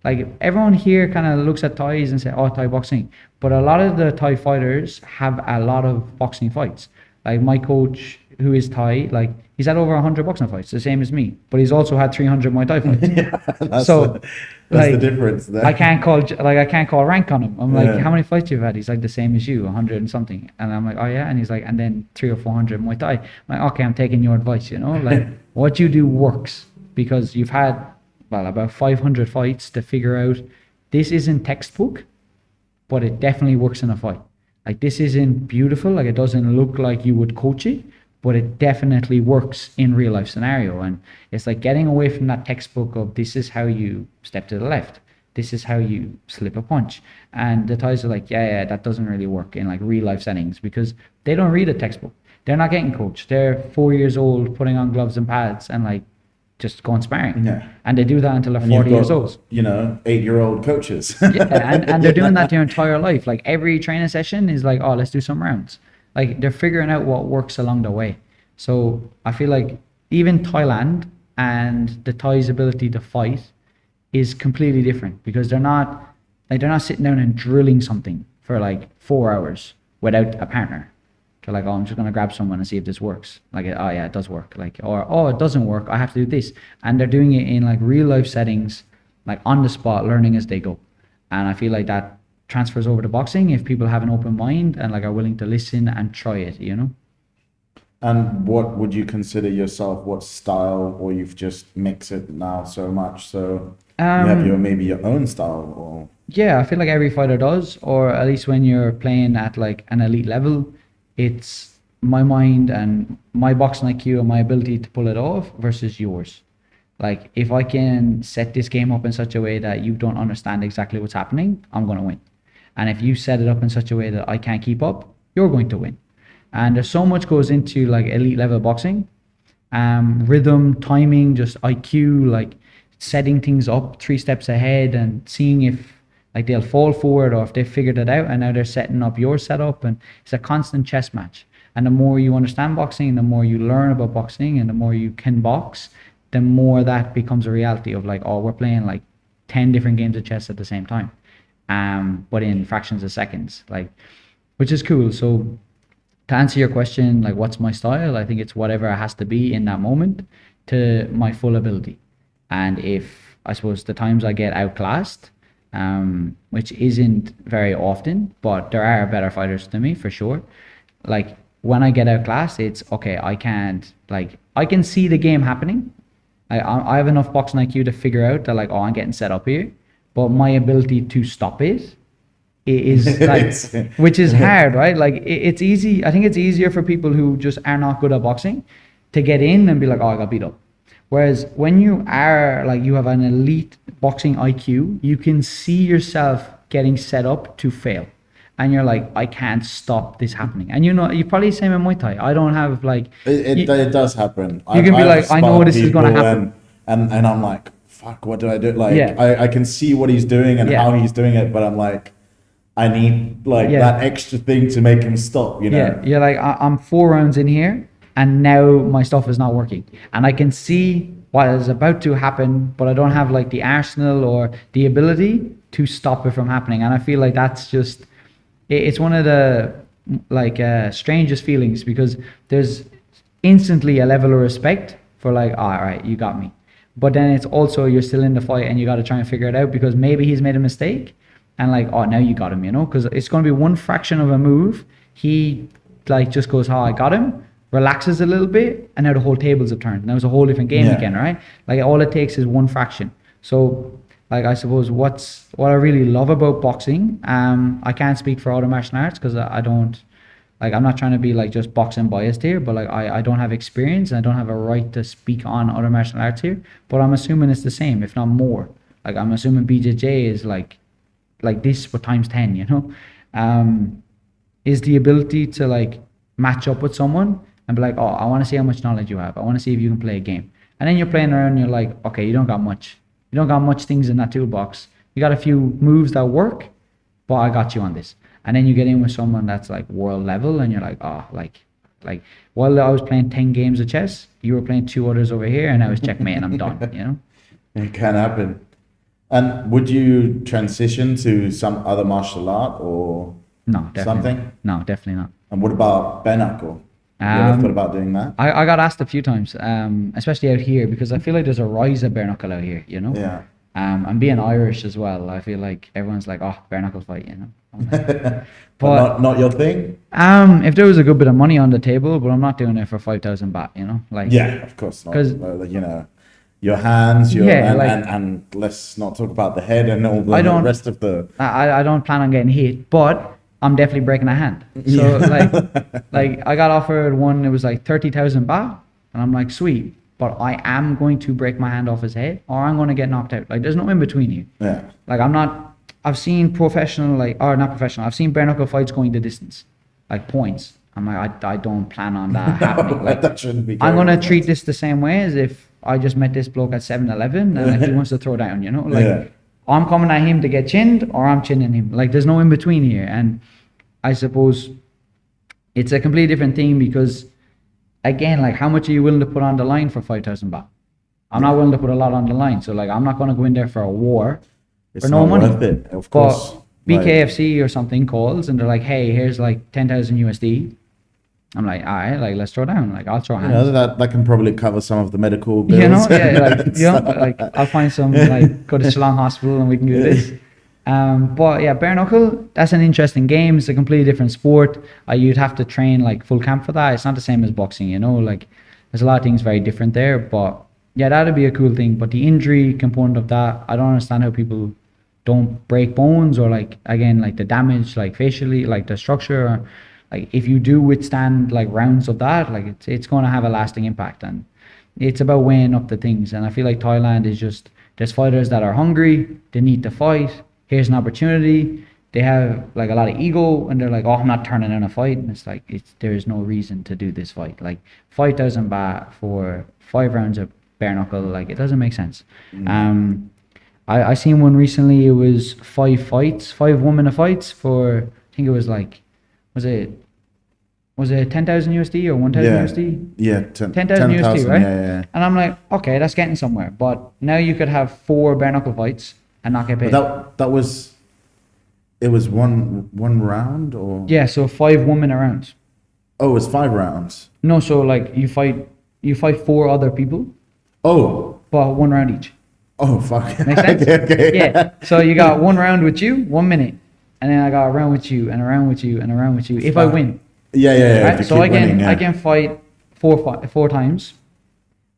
like everyone here kind of looks at Thais and say, oh, Thai boxing. But a lot of the Thai fighters have a lot of boxing fights. Like my coach, who is Thai, like he's had over 100 boxing fights, the same as me, but he's also had 300 Muay Thai fights. Yeah, so that's the difference there. I can't call rank on him. I'm like, how many fights you've had? He's like, the same as you, 100 and something. And I'm like, oh yeah. And he's like, and then 300 or 400 Muay Thai. I'm like, okay, I'm taking your advice, you know, like what you do works because you've had, well, about 500 fights to figure out this isn't textbook, but it definitely works in a fight. Like this isn't beautiful, like it doesn't look like you would coach it, but it definitely works in real life scenario. And it's like getting away from that textbook of this is how you step to the left, this is how you slip a punch. And the Thais are like, yeah, that doesn't really work in like real life settings because they don't read a textbook. They're not getting coached. They're 4 years old, putting on gloves and pads and like just going sparring. Yeah. And they do that until they're 40 years old. You know, 8-year-old coaches. Yeah, and they're doing that their entire life. Like every training session is like, oh, let's do some rounds. Like they're figuring out what works along the way. So I feel like even Thailand and the Thais' ability to fight is completely different because they're not sitting down and drilling something for like 4 hours without a partner. They're like, oh, I'm just going to grab someone and see if this works. Like, oh yeah, it does work. Like, or, oh, it doesn't work. I have to do this. And they're doing it in like real life settings, like on the spot, learning as they go. And I feel like that transfers over to boxing if people have an open mind and like are willing to listen and try it, you know? And what would you consider yourself? What style, or you've just mixed it now so much? So you have maybe your own style, or? Yeah, I feel like every fighter does, or at least when you're playing at like an elite level, it's my mind and my boxing IQ and my ability to pull it off versus yours. Like if I can set this game up in such a way that you don't understand exactly what's happening, I'm going to win. And if you set it up in such a way that I can't keep up, you're going to win. And there's so much goes into like elite level boxing, rhythm, timing, just IQ, like setting things up 3 steps ahead and seeing if like they'll fall forward or if they figured it out and now they're setting up your setup. And it's a constant chess match. And the more you understand boxing, the more you learn about boxing and the more you can box, the more that becomes a reality of like, oh, we're playing like 10 different games of chess at the same time, but in fractions of seconds, like, which is cool. So to answer your question, like, what's my style? I think it's whatever it has to be in that moment to my full ability. And if, I suppose, the times I get outclassed, which isn't very often, but there are better fighters than me for sure. Like, when I get outclassed, it's okay. I can see the game happening. I have enough boxing IQ to figure out that, like, oh, I'm getting set up here, but my ability to stop it is like, which is hard, right? Like, it's easy. I think it's easier for people who just are not good at boxing to get in and be like, oh, I got beat up. Whereas when you are like, you have an elite boxing IQ, you can see yourself getting set up to fail. And you're like, I can't stop this happening. And you know, you probably same in Muay Thai. I don't have like... It does happen. You can be like, I know this is going to happen. And I'm like, fuck, what did I do? Like, Yeah. I can see what he's doing and Yeah. how he's doing it, but I'm like, I need like Yeah. that extra thing to make him stop, you know? Yeah, you're like, I'm 4 rounds in here and now my stuff is not working. And I can see what is about to happen, but I don't have like the arsenal or the ability to stop it from happening. And I feel like that's just, it's one of the like strangest feelings, because there's instantly a level of respect for like, all right, you got me. But then it's also, you're still in the fight and you got to try and figure it out, because maybe he's made a mistake and like, oh, now you got him, you know, because it's going to be one fraction of a move. He like just goes, oh, I got him, relaxes a little bit, and now the whole tables have turned. Now it's a whole different game again, right? Like, all it takes is one fraction. So like, I suppose what I really love about boxing, I can't speak for other martial arts because I don't, like, I'm not trying to be like just boxing biased here, but like, I don't have experience and I don't have a right to speak on other martial arts here, but I'm assuming it's the same, if not more. Like, I'm assuming BJJ is like this but times 10, you know, is the ability to like match up with someone and be like, oh, I want to see how much knowledge you have. I want to see if you can play a game. And then you're playing around and you're like, okay, you don't got much. You don't got much things in that toolbox. You got a few moves that work, but I got you on this. And then you get in with someone that's like world level and you're like, oh, like while I was playing 10 games of chess, you were playing 2 others over here and I was checkmate and I'm done, you know? It can happen. And would you transition to some other martial art or No, definitely something? not. No, definitely not. And what about bare knuckle? Have you ever thought about doing that? I got asked a few times, especially out here, because I feel like there's a rise of bare knuckle out here, you know? Yeah. And being Irish as well, I feel like everyone's like, oh, bare knuckle fight, you know? But not your thing? If there was a good bit of money on the table, but I'm not doing it for 5,000 baht, you know? Like, Yeah, of course not. 'Cause- You know, your hands, Yeah, like- and let's not talk about the head and all I the don't- rest of the... I don't plan on getting hit, but I'm definitely breaking a hand. So like I got offered one, it was like 30,000 baht, and I'm like, sweet, but I am going to break my hand off his head or I'm going to get knocked out. Like, there's no in between here. Yeah. Like, I've seen professional, like, or not professional, I've seen bare knuckle fights going the distance, like points. I'm like, I don't plan on that happening. Like, That shouldn't be I'm going going to on. treat this the same way as if I just met this bloke at 7-Eleven and he wants to throw down, you know? Like, Yeah. I'm coming at him to get chinned or I'm chinning him. Like, there's no in between here. And I suppose it's a completely different thing because, again, like, how much are you willing to put on the line for 5,000 baht? I'm not willing to put a lot on the line. So, like, I'm not going to go in there for a war It's for no not money. worth it, of course. But Like- BKFC or something calls and they're like, hey, here's like 10,000 USD. I'm like, all right, like, let's throw down. Like, I'll throw You hands. know, that can probably cover some of the medical bills. You know, yeah, like, and you know, stuff. like, I'll find some, like, go to Shillong Hospital and we can do this. But yeah, bare knuckle, that's an interesting game. It's a completely different sport. You'd have to train like full camp for that. It's not the same as boxing, you know, like, there's a lot of things very different there. But yeah, that'd be a cool thing. But the injury component of that, I don't understand how people don't break bones or, like, again, like the damage, like facially, like the structure, or, like, if you do withstand like rounds of that, like, it's going to have a lasting impact. And it's about weighing up the things. And I feel like Thailand is just, there's fighters that are hungry, they need to fight, here's an opportunity, they have like a lot of ego and they're like, oh, I'm not turning in a fight. And it's like, there's no reason to do this fight. Like, 5,000 baht for 5 rounds of bare knuckle, like, it doesn't make sense. I seen one recently, it was 5 women fights for, I think it was like, was it 10,000 USD or 1,000 Yeah. USD? Yeah, 10,000 USD, right? Yeah. And I'm like, okay, that's getting somewhere. But now you could have 4 bare knuckle fights and not get But paid. that was, it was one round, or Yeah, so 5 1-minute rounds. oh, it was 5 rounds. No, so like you fight 4 other people, Oh, but 1 round each. oh, fuck. Make sense? Okay, okay. Yeah. So you got 1 round with you, 1 minute, and then I got a round with you, and a round with you, and a round with you. If I win, Yeah, yeah, yeah. If right? you So keep I can winning, yeah. I can fight four times,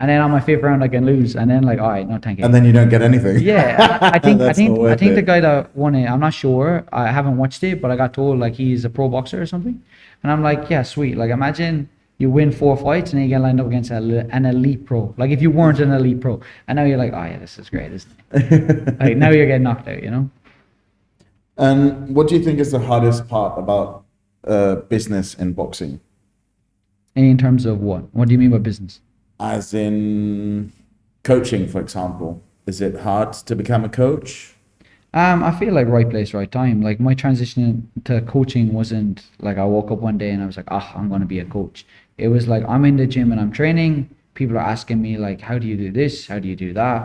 and then on my 5th round I can lose, and then like, all right, no, thank you. And then you don't get anything. Yeah, I think That's not I worth think the it. guy that won it, I'm not sure. I haven't watched it, but I got told like he's a pro boxer or something, and I'm like, yeah, sweet. Like imagine you win 4 fights and then you get lined up against an elite pro. Like if you weren't an elite pro, and now you're like, oh yeah, this is great, isn't it? Like now you're getting knocked out, you know? And what do you think is the hardest part about business in boxing? In terms of what? What do you mean by business? As in coaching, for example. Is it hard to become a coach? I feel like right place, right time. Like my transition to coaching wasn't like I woke up one day and I was like, I'm gonna be a coach. It was like I'm in the gym and I'm training. People are asking me like, how do you do this? How do you do that?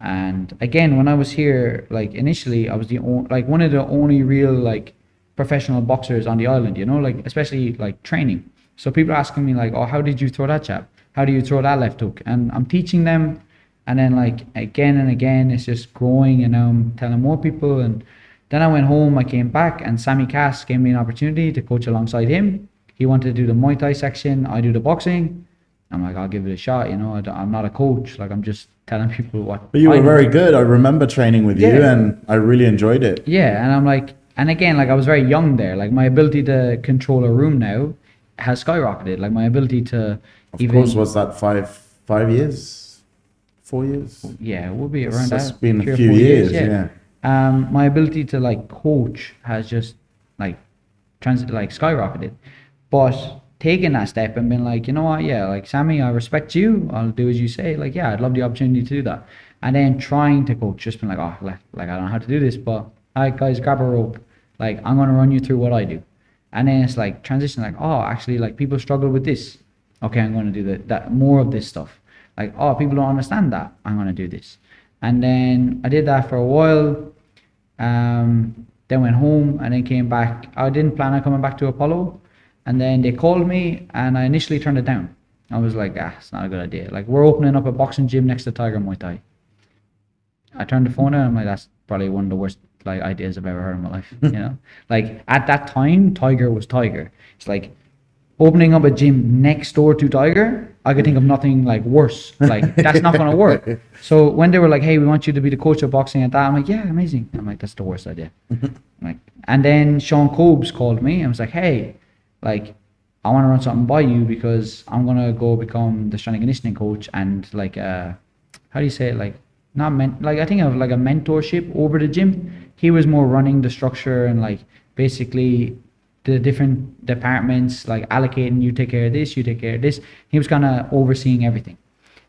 And again, when I was here, like initially, I was like one of the only real like professional boxers on the island. You know, like especially like training. So people are asking me like, oh, how did you throw that jab? How do you throw that left hook? And I'm teaching them. And then like again and again, it's just growing, and I'm telling more people. And then I went home, I came back, and Sammy Cass gave me an opportunity to coach alongside him. He wanted to do the Muay Thai section, I do the boxing. I'm like, I'll give it a shot, you know. I'm not a coach, like I'm just telling people what. But you I were know. very good. I remember training with you, Yeah. and I really enjoyed it. Yeah, and I'm like, and again, like I was very young there. Like my ability to control a room now has skyrocketed. Like my ability to Of course, was that 5 years? 4 years? Yeah, it will be around That's that. been 3 a or few 4 years, yeah. My ability to like coach has just like skyrocketed. But taking that step and being like, you know what, yeah, like Sammy, I respect you. I'll do as you say. Like, yeah, I'd love the opportunity to do that. And then trying to coach, just being like, oh, like I don't know how to do this, but all right, guys, grab a rope. Like I'm gonna run you through what I do. And then it's like transition, like, oh, actually, like people struggle with this. Okay, I'm gonna do that more of this stuff. Like, oh, people don't understand that. I'm gonna do this. And then I did that for a while. Then went home and then came back. I didn't plan on coming back to Apollo. And then they called me and I initially turned it down. I was like, it's not a good idea. Like we're opening up a boxing gym next to Tiger Muay Thai. I turned the phone and I'm like, that's probably one of the worst like ideas I've ever heard in my life. You know? Like at that time, Tiger was Tiger. It's like opening up a gym next door to Tiger, I could think of nothing like worse. Like that's not gonna work. So when they were like, "Hey, we want you to be the coach of boxing at that," I'm like, "Yeah, amazing." I'm like, "That's the worst idea." Like, and then Sean Cobes called me and was like, "Hey, like, I want to run something by you because I'm gonna go become the strength and conditioning coach and like, how do you say it? Like, not like I think of like a mentorship over the gym. He was more running the structure and like basically the different departments, like allocating, you take care of this, you take care of this. He was kind of overseeing everything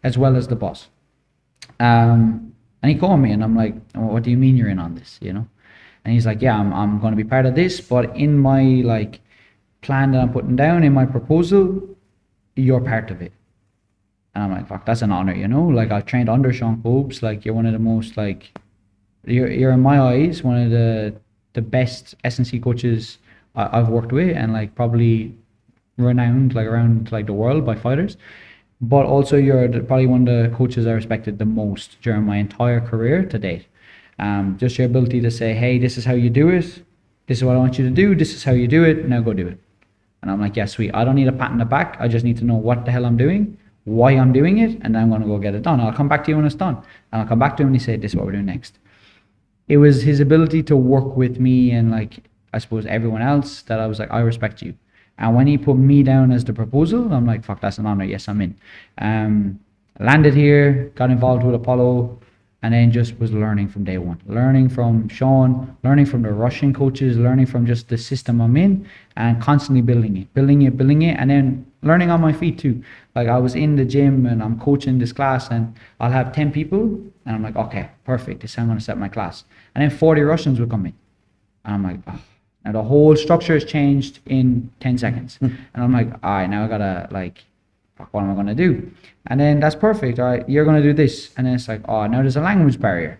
as well as the boss. And he called me and I'm like, what do you mean you're in on this, you know? And he's like, yeah, I'm going to be part of this, but in my like plan that I'm putting down in my proposal, you're part of it. And I'm like, fuck, that's an honor, you know? Like I've trained under Sean Cobes, like you're one of the most like, you're in my eyes, one of the best S&C coaches I've worked with, and like probably renowned like around like the world by fighters. But also you're probably one of the coaches I respected the most during my entire career to date. Just your ability to say, hey, this is how you do it. This is what I want you to do. This is how you do it. Now go do it. And I'm like, yeah, sweet. I don't need a pat on the back. I just need to know what the hell I'm doing, why I'm doing it, and then I'm going to go get it done. I'll come back to you when it's done. And I'll come back to him and he said, this is what we're doing next. It was his ability to work with me and like, I suppose everyone else that I was like, I respect you. And when he put me down as the proposal, I'm like, fuck, that's an honor. Yes, I'm in. Landed here, got involved with Apollo, and then just was learning from day one. Learning from Sean, learning from the Russian coaches, learning from just the system I'm in, and constantly building it, and then learning on my feet too. Like I was in the gym and I'm coaching this class and I'll have 10 people, and I'm like, okay, perfect. This is how I'm going to set my class. And then 40 Russians would come in. And I'm like, oh. Now the whole structure has changed in 10 seconds. And I'm like, all right, now I gotta like, fuck, what am I gonna do? And then that's perfect. All right, you're gonna do this. And then it's like, oh, now there's a language barrier.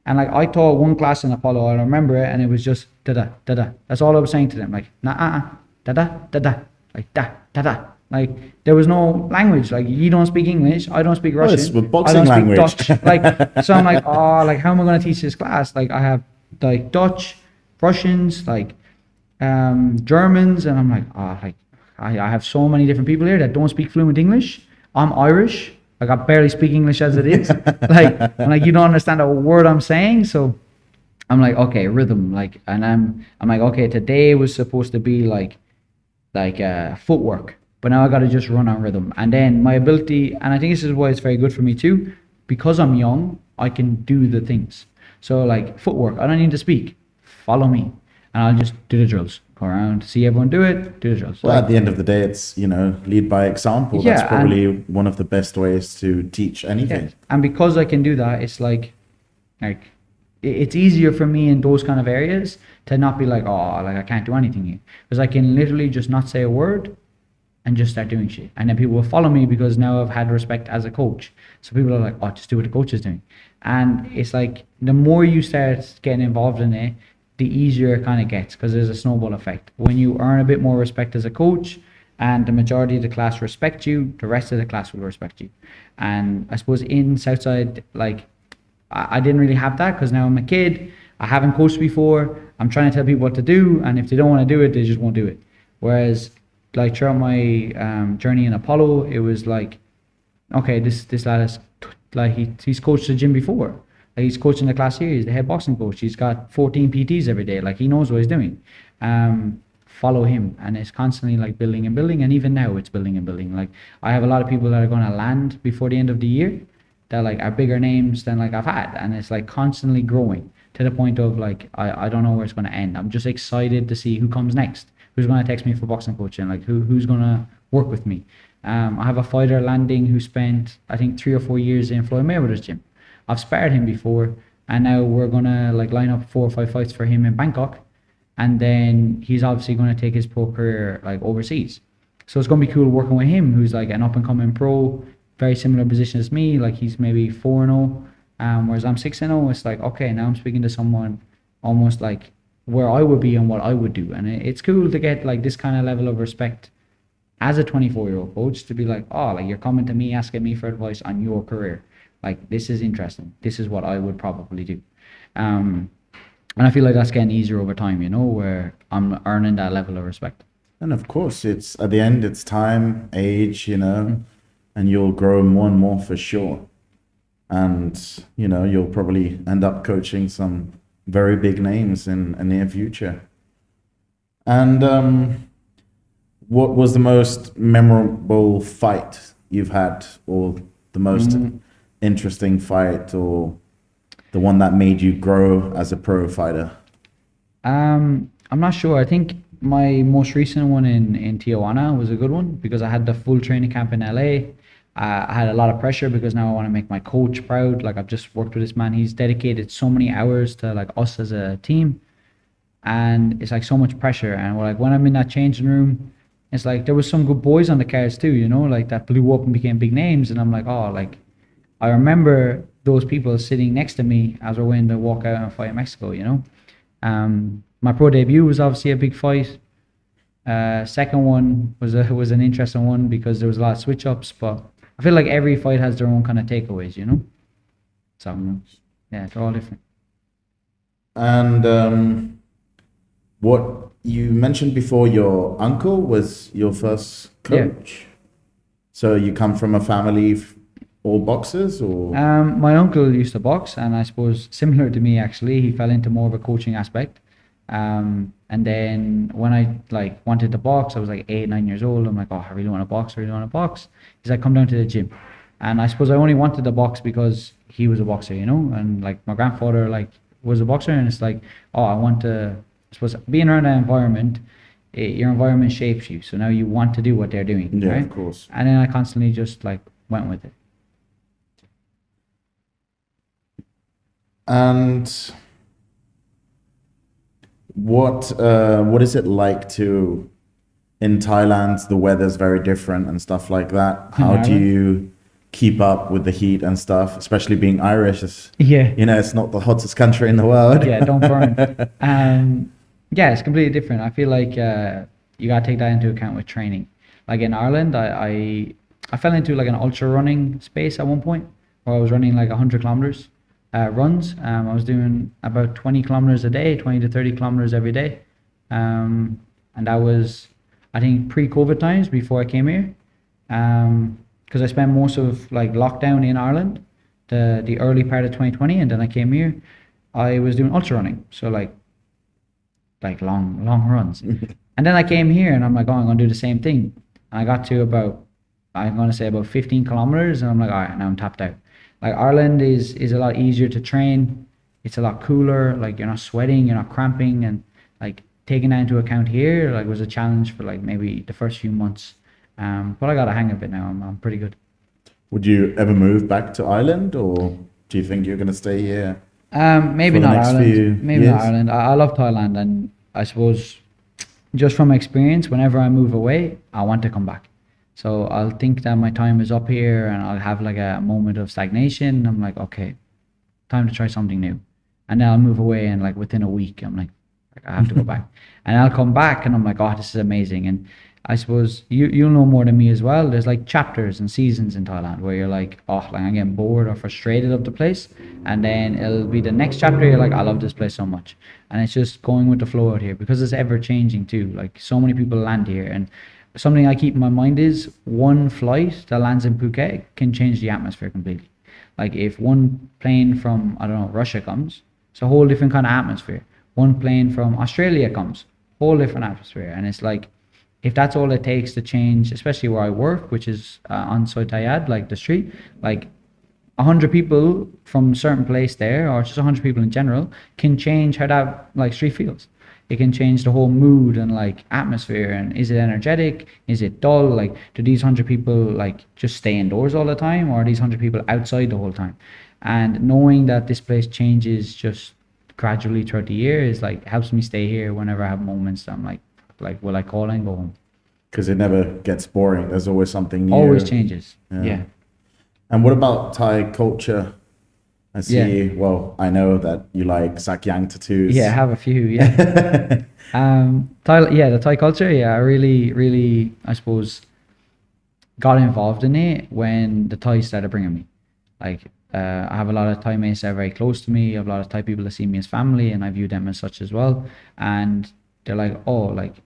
And like I taught one class in Apollo, I remember it, and it was just da da da da. That's all I was saying to them, like nah da da da da, like da da da. Like there was no language. Like you don't speak English, I don't speak Russian, it's with I boxing don't speak language. Dutch. Like so, I'm like, oh, like how am I going to teach this class? Like I have like Dutch, Russians, like Germans, and I'm like, oh, like I have so many different people here that don't speak fluent English. I'm Irish. Like I barely speak English as it is. Like I'm like, you don't understand a word I'm saying. So I'm like, okay, rhythm. Like, and I'm like, okay, today was supposed to be like footwork, but now I got to just run on rhythm. And then my ability, and I think this is why it's very good for me too, because I'm young, I can do the things. So like footwork, I don't need to speak. Follow me, and I'll just do the drills. Go around, see everyone do it, do the drills. Well, Like, at the end of the day, it's, lead by example. yeah, That's probably one of the best ways to teach anything. yeah, and because I can do that, it's like it's easier for me in those kind of areas to not be like, oh, like I can't do anything here, because I can literally just not say a word and just start doing shit, and then people will follow me because now I've had respect as a coach. So people are like, oh, just do what the coach is doing, and it's like the more you start getting involved in it, the easier it kind of gets, because there's a snowball effect. When you earn a bit more respect as a coach, and the majority of the class respect you, the rest of the class will respect you. And I suppose in Southside, like I didn't really have that, because now I'm a kid. I haven't coached before. I'm trying to tell people what to do, and if they don't want to do it, they just won't do it. Whereas, like throughout my journey in Apollo, it was like, okay, this lad is like he's coached the gym before. Like he's coaching the class here. He's the head boxing coach. He's got 14 PTs every day. Like he knows what he's doing. Follow him, and it's constantly like building and building. And even now, it's building and building. Like I have a lot of people that are going to land before the end of the year, that like are bigger names than like I've had, and it's like constantly growing to the point of like I don't know where it's going to end. I'm just excited to see who comes next, who's going to text me for boxing coaching, like who's going to work with me. I have a fighter landing who spent I think 3 or 4 years in Floyd Mayweather's gym. I've sparred him before, and now we're gonna like line up 4 or 5 fights for him in Bangkok, and then he's obviously going to take his pro career like overseas. So it's going to be cool working with him, who's like an up and coming pro, very similar position as me. Like he's maybe 4-0, whereas I'm 6-0. It's like, okay, now I'm speaking to someone almost like where I would be and what I would do, and it's cool to get like this kind of level of respect as a 24-year-old coach, to be like, oh, like you're coming to me asking me for advice on your career. Like this is interesting. This is what I would probably do. And I feel like that's getting easier over time, where I'm earning that level of respect. And of course, it's at the end, it's time, age, and you'll grow more and more for sure. And, you'll probably end up coaching some very big names in a near future. And what was the most memorable fight you've had, or the most interesting fight, or the one that made you grow as a pro fighter? I'm not sure. I think my most recent one in Tijuana was a good one, because I had the full training camp in LA. I had a lot of pressure because now I want to make my coach proud. Like I've just worked with this man. He's dedicated so many hours to like us as a team, and it's like so much pressure. And we're like, when I'm in that changing room, it's like there was some good boys on the cards too, like that blew up and became big names. And I'm like, oh, like I remember those people sitting next to me as we're waiting to walk out and fight in Mexico. My pro debut was obviously a big fight. Second one was an interesting one because there was a lot of switch ups, but I feel like every fight has their own kind of takeaways, So yeah, they're all different. And what you mentioned before, your uncle was your first coach. Yeah. So you come from a family all boxers, or? My uncle used to box, and I suppose similar to me actually, he fell into more of a coaching aspect. And then when I like wanted to box, I was like 8, 9 years old. I'm like, oh, I really want to box. He's like, come down to the gym. And I suppose I only wanted to box because he was a boxer, and like my grandfather like was a boxer, and it's like, oh, I want to, I suppose being around that environment, your environment shapes you. So now you want to do what they're doing. Yeah, right? Of course. And then I constantly just like went with it. And what is it like to, in Thailand, the weather's very different and stuff like that. How do you keep up with the heat and stuff, especially being Irish. Yeah. It's not the hottest country in the world. Yeah, don't burn. Yeah, it's completely different. I feel like you gotta take that into account with training. Like in Ireland, I fell into like an ultra running space at one point where I was running like 100 kilometers runs. I was doing about 20 kilometers a day, 20 to 30 kilometers every day. And that was, I think, pre-COVID times before I came here. Because I spent most of like lockdown in Ireland, the early part of 2020, and then I came here. I was doing ultra running, so like long runs. And then I came here and I'm like, oh, I'm gonna do the same thing. And I got to about, I'm gonna say about 15 kilometers, and I'm like, all right, now I'm tapped out. Like Ireland is a lot easier to train. It's a lot cooler. Like you're not sweating, you're not cramping, and like taking that into account here, like was a challenge for like maybe the first few months. But I got a hang of it now. I'm pretty good. Would you ever move back to Ireland, or do you think you're going to stay here? Maybe for the not next few Ireland. Maybe not years? Ireland. I love Thailand, and I suppose just from experience, whenever I move away, I want to come back. So I'll think that my time is up here, and I'll have like a moment of stagnation. I'm like, okay, time to try something new, and then I'll move away, and like within a week, I'm like I have to go back, and I'll come back, and I'm like, oh, this is amazing. And I suppose you'll know more than me as well. There's like chapters and seasons in Thailand where you're like, oh, like I'm getting bored or frustrated of the place, and then it'll be the next chapter. You're like, I love this place so much, and it's just going with the flow out here because it's ever changing too. Like so many people land here, and something I keep in my mind is one flight that lands in Phuket can change the atmosphere completely. Like if one plane from, I don't know, Russia comes, it's a whole different kind of atmosphere. One plane from Australia comes, whole different atmosphere. And it's like, if that's all it takes to change, especially where I work, which is on Soi Tayad, like the street, like 100 people from a certain place there, or just 100 people in general, can change how that like street feels. It can change the whole mood and like atmosphere. And is it energetic? Is it dull? Like, do these 100 people like just stay indoors all the time, or are these 100 people outside the whole time? And knowing that this place changes just gradually throughout the year is like helps me stay here whenever I have moments that I'm like will I call and go home? Because it never gets boring. There's always something new. Always changes. Yeah. Yeah. And what about Thai culture? I see, Yeah. well, I know that you like Sakyang tattoos. Yeah, I have a few. Yeah. The Thai culture. Yeah, I really, I suppose, got involved in it when the Thais started bringing me. Like, I have a lot of Thai mates that are very close to me. I have a lot of Thai people that see me as family, and I view them as such as well. And they're like, oh, like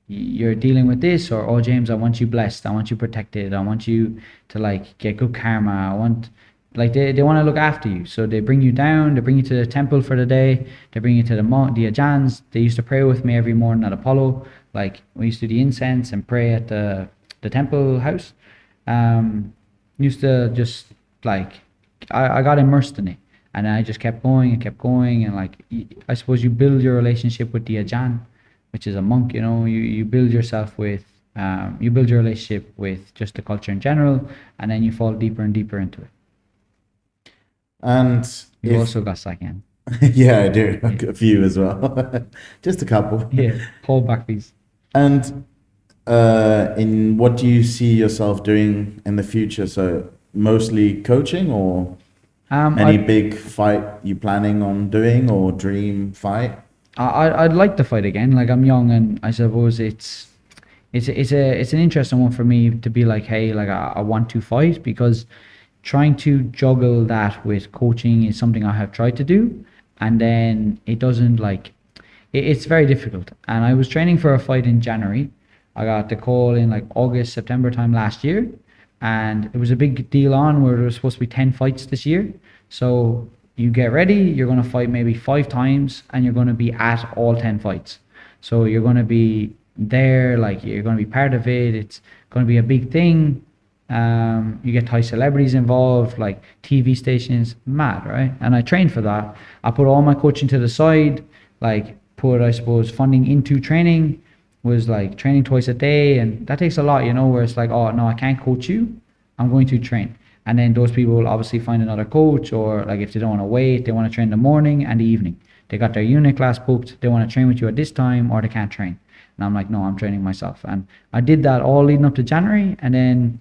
you're dealing with this, or oh, James, I want you blessed. I want you protected. I want you to like get good karma. I want. Like they want to look after you, so they bring you down. They bring you to the temple for the day. They bring you to the ajans. They used to pray with me every morning at Apollo. Like we used to do the incense and pray at the temple house. Used to just like I got immersed in it, and I just kept going and like I suppose you build your relationship with the ajan, which is a monk. You build yourself with you build your relationship with just the culture in general, and then you fall deeper and deeper into it. And You also got second. yeah, I do. A few as well. Just a couple. Yeah, hold back these. And in what do you see yourself doing in the future? So mostly coaching, or any big fight you planning on doing, or dream fight? I'd like to fight again. Like I'm young, and I suppose it's an interesting one for me to be like, hey, like I want to fight, because trying to juggle that with coaching is something I have tried to do, and then it doesn't like it's very difficult. And I was training for a fight in January. I got the call in like August, September time last year, and it was a big deal on where there was supposed to be 10 fights this year. So you get ready, you're going to fight maybe 5 times, and you're going to be at all 10 fights. So you're going to be there, like you're going to be part of it. It's going to be a big thing. You get Thai celebrities involved, like TV stations, mad, right? And I trained for that. I put all my coaching to the side, like put, I suppose, funding into training, was like training twice a day, and that takes a lot, where it's like, oh no, I can't coach you, I'm going to train. And then those people will obviously find another coach, or like if they don't want to wait, they want to train in the morning and the evening. They got their unit class booked, they want to train with you at this time, or they can't train. And I'm like, no, I'm training myself. And I did that all leading up to January, and then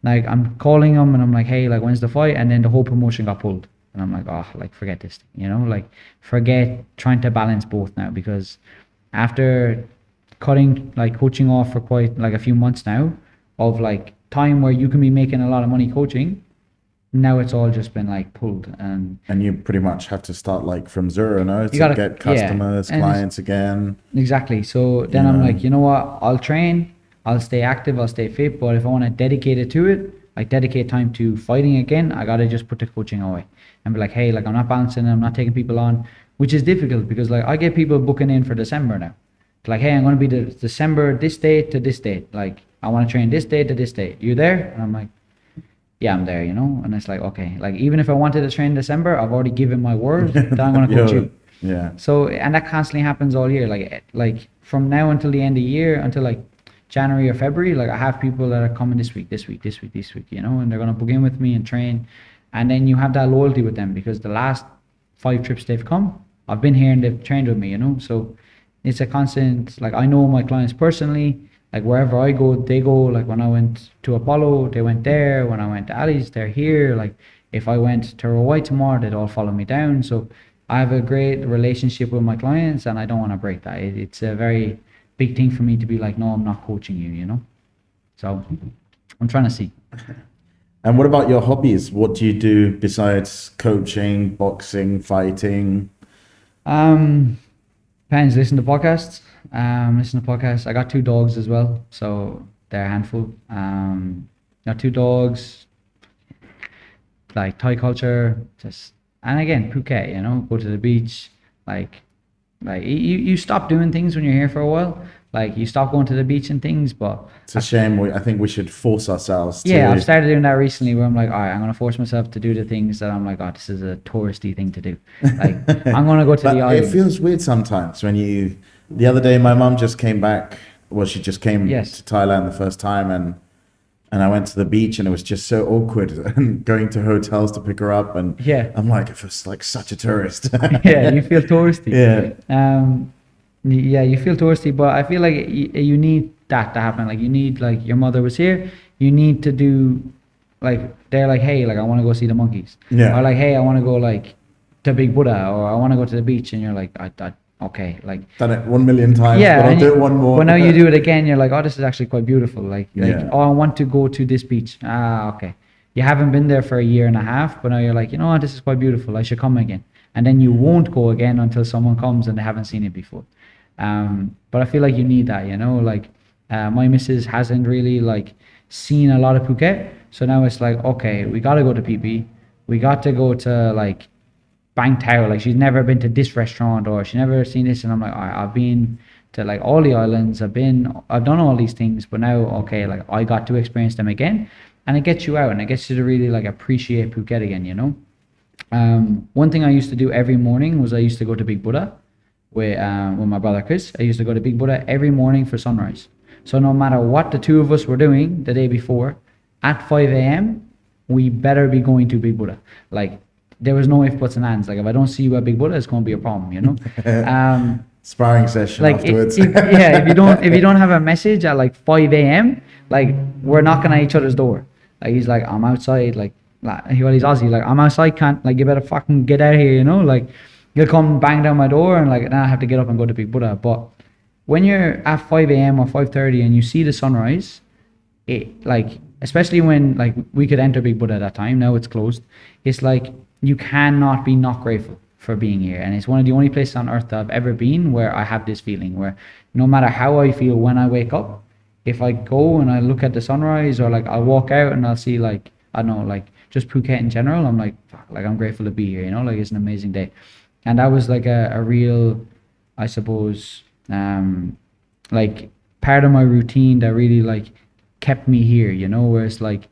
Like I'm calling them and I'm like, hey, like when's the fight? And then the whole promotion got pulled. And I'm like, oh, like forget this thing, you know, like forget trying to balance both now, because after cutting like coaching off for quite like a few months now of like time where you can be making a lot of money coaching, now it's all just been like pulled. And you pretty much have to start like from zero, no, to gotta, get yeah, customers, and clients again. exactly. So then You I'm know. like, you know what? I'll train, I'll stay active, I'll stay fit. But if I want to dedicate it to it, like dedicate time to fighting again, I gotta just put the coaching away and be like, hey, like I'm not balancing, I'm not taking people on, which is difficult because like I get people booking in for December now. Like, hey, I'm gonna be the December this date to this date. Like I want to train this date to this date. You there? And I'm like, yeah, I'm there, you know? And it's like, okay, like even if I wanted to train in December, I've already given my word that I'm gonna coach you. Yeah. So, and that constantly happens all year. Like from now until the end of the year, until like January or February, like I have people that are coming this week, you know, and they're gonna book in with me and train. And then you have that loyalty with them because the last 5 trips they've come, I've been here and they've trained with me, you know? So it's a constant, like I know my clients personally, like wherever I go, they go. Like when I went to Apollo, they went there. When I went to Ali's, they're here. Like if I went to Hawaii tomorrow, they'd all follow me down. So I have a great relationship with my clients and I don't want to break that. It's a very big thing for me to be like, no, I'm not coaching you, you know? So I'm trying to see. And what about your hobbies? What do you do besides coaching, boxing, fighting? Depends. Listen to podcasts. I got 2 dogs as well, so they're a handful. Got 2 dogs. Like Thai culture, just, and again Phuket. You know, go to the beach. Like you stop doing things when you're here for a while. Like you stop going to the beach and things, but It's a shame. I think we should force ourselves to. yeah, I've started doing that recently where I'm like, all right, I'm gonna force myself to do the things that I'm like, oh, this is a touristy thing to do. Like I'm gonna go to But the it islands. feels weird sometimes when you. The other day, my mum just came back. Well, she just came Yes. to Thailand the first time, and I went to the beach, and it was just so awkward, and going to hotels to pick her up, and Yeah. I'm like, I feel like such a tourist. Yeah, you feel touristy. Yeah. Yeah, you feel touristy, but I feel like you need that to happen. Like you need, like your mother was here, you need to do, like they're like, hey, like I want to go see the monkeys. Yeah. Or like, hey, I want to go like to Big Buddha, or I want to go to the beach, and you're like, okay, like Done it 1 million times, yeah, but I'll and do it one more. but now you do it again, you're like, oh, this is actually quite beautiful. Like Yeah. oh, I want to go to this beach. Ah, okay. You haven't been there for a year and a half, but now you're like, you know what, this is quite beautiful. I should come again. And then you won't go again until someone comes and they haven't seen it before. But I feel like you need that, you know, like my missus hasn't really like seen a lot of Phuket. So now it's like, okay, we got to go to PP. We got to go to like Bang Tower. Like she's never been to this restaurant or she's never seen this. And I'm like, all right, I've been to like all the islands. I've done all these things, but now, okay, like I got to experience them again. And it gets you out and it gets you to really like appreciate Phuket again, you know? One thing I used to do every morning was I used to go to Big Buddha with my brother Chris. I used to go to Big Buddha every morning for sunrise. So no matter what the 2 of us were doing the day before, at 5 a.m., we better be going to Big Buddha. Like there was no ifs, buts, and ands. Like if I don't see you at Big Buddha, it's going to be a problem, you know? Sparring session Like afterwards. if you don't have a message at like 5 a.m., like we're knocking at each other's door. Like he's like, I'm outside, like well, he's Aussie, like I'm outside, can't, like you better fucking get out of here, you know? Like he'll come bang down my door and like now I have to get up and go to Big Buddha. But when you're at 5 a.m. or 5:30 and you see the sunrise, it like, especially when like we could enter Big Buddha at that time, now it's closed, it's like you cannot be not grateful for being here. And it's one of the only places on earth that I've ever been where I have this feeling where no matter how I feel when I wake up, if I go and I look at the sunrise or like I'll walk out and I'll see like, I don't know, like just Phuket in general, I'm like, fuck, like I'm grateful to be here, you know, like it's an amazing day. And that was like a real, I suppose, like part of my routine that really like kept me here, you know, where it's like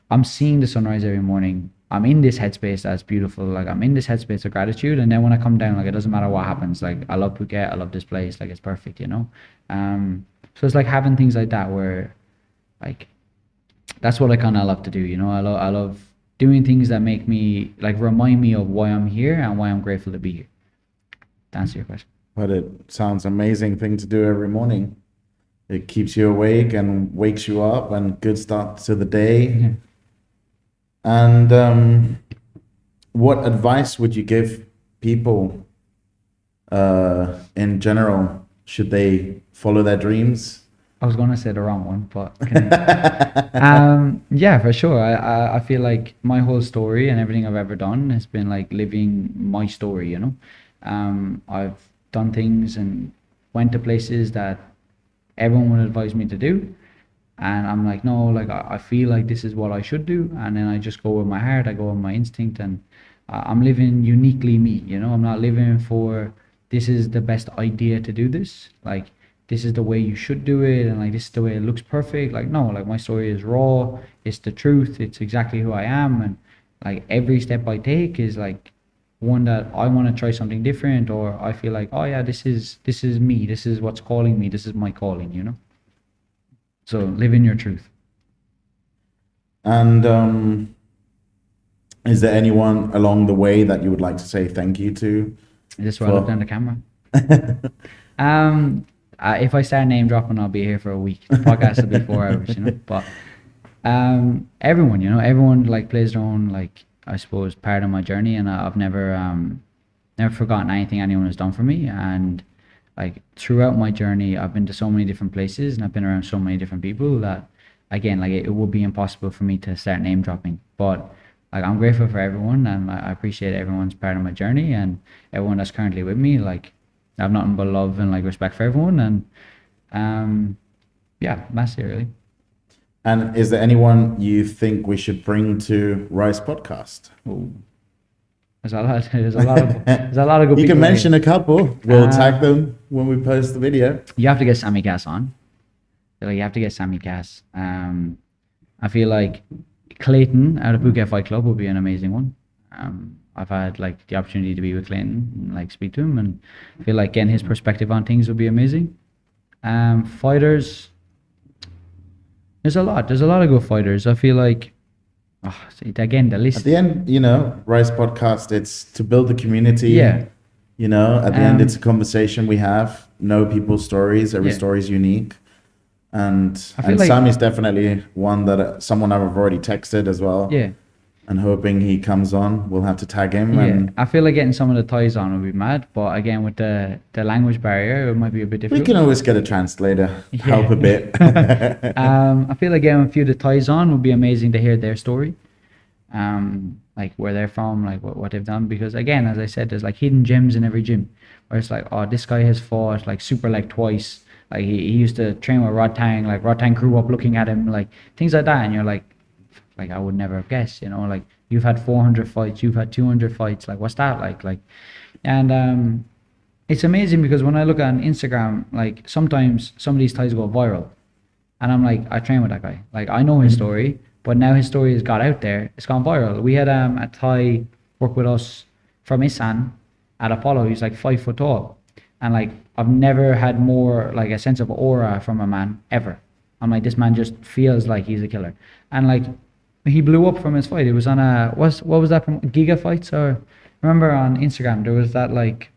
I'm seeing the sunrise every morning. I'm in this headspace that's beautiful. Like I'm in this headspace of gratitude. And then when I come down, like it doesn't matter what happens. Like I love Phuket. I love this place. Like it's perfect, you know? So it's like having things like that where like, that's what I kind of love to do. You know, I love doing things that make me like remind me of why I'm here and why I'm grateful to be here. To answer your question. But it sounds amazing thing to do every morning. It keeps you awake and wakes you up, and good start to the day. Yeah. And what advice would you give people in general? Should they follow their dreams? I was gonna say the wrong one, but yeah, for sure. I feel like my whole story and everything I've ever done has been like living my story, you know. I've done things and went to places that everyone would advise me to do, and I'm like, no, like I feel like this is what I should do, and then I just go with my heart, I go with my instinct, and I'm living uniquely me, you know. I'm not living for this is the best idea to do this, like this is the way you should do it, and like this is the way it looks perfect. Like no, like my story is raw, it's the truth, it's exactly who I am, and like every step I take is like one that I want to try something different, or I feel like, oh yeah, this is me, this is what's calling me, this is my calling, you know. So live in your truth. And is there anyone along the way that you would like to say thank you to? Is this where I look down the camera? If I start name dropping, I'll be here for a week. The podcast will be 4 hours, you know. But everyone, you know, everyone like plays their own, like, I suppose, part of my journey, and I've never forgotten anything anyone has done for me. And like throughout my journey, I've been to so many different places, and I've been around so many different people that, again, like it would be impossible for me to start name dropping. But like I'm grateful for everyone, and I appreciate everyone's part of my journey, and everyone that's currently with me. Like I have nothing but love and like respect for everyone, and yeah, that's it really. And is there anyone you think we should bring to Rice Podcast? Ooh. There's a lot of good You people can mention here. a couple. We'll tag them when we post the video. You have to get Sammy Cass on. Like you have to get Sammy Cass. I feel like Clayton out of Phuket Fight Club would be an amazing one. I've had like the opportunity to be with Clayton and like speak to him, and I feel like getting his perspective on things would be amazing. Fighters, there's a lot of good fighters. I feel like, again, the list. At the end, you know, Rice Podcast, it's to build the community. Yeah. You know, at the end, it's a conversation we have. Know people's stories. Every story is unique. And like, Sammy's definitely one that someone I've already texted as well. Yeah. And hoping he comes on. We'll have to tag him. Yeah, and I feel like getting some of the Thais on would be mad, but again, with the language barrier, it might be a bit difficult. we can always get a translator, help a bit. I feel like getting a few of the Thais on would be amazing to hear their story, like where they're from, like what they've done. Because again, as I said, there's like hidden gems in every gym, where it's like, oh, this guy has fought like super leg twice. Like he used to train with Rod Tang. Like Rod Tang grew up looking at him, like things like that, and you're like I would never have guessed, you know, like you've had 400 fights, you've had 200 fights, like what's that like, and it's amazing because when I look on Instagram, like sometimes some of these Thais go viral, and I'm like, I train with that guy, like I know his story, but now his story has got out there, it's gone viral. We had a Thai work with us from Isan at Apollo. He's like 5 foot tall, and like I've never had more like a sense of aura from a man ever. I'm like, this man just feels like he's a killer, and like he blew up from his fight. It was on what was that from Giga Fights, or remember on Instagram there was that like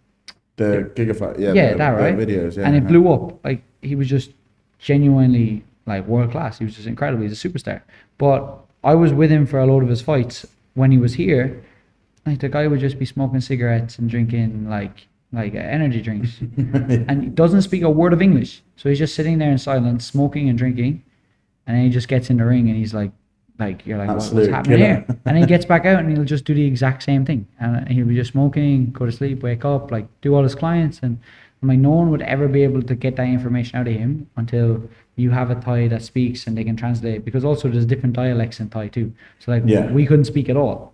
the Giga Fight, that right videos, and it blew up. Like he was just genuinely like world class. He was just incredible. He's a superstar. But I was with him for a load of his fights when he was here. Like the guy would just be smoking cigarettes and drinking like energy drinks, and he doesn't speak a word of English. So he's just sitting there in silence, smoking and drinking, and then he just gets in the ring and he's like you're like, what's happening here? And then he gets back out and he'll just do the exact same thing, and he'll be just smoking, go to sleep, wake up, like do all his clients. And I'm like, no one would ever be able to get that information out of him until you have a Thai that speaks and they can translate, because also there's different dialects in Thai too. So like we couldn't speak at all.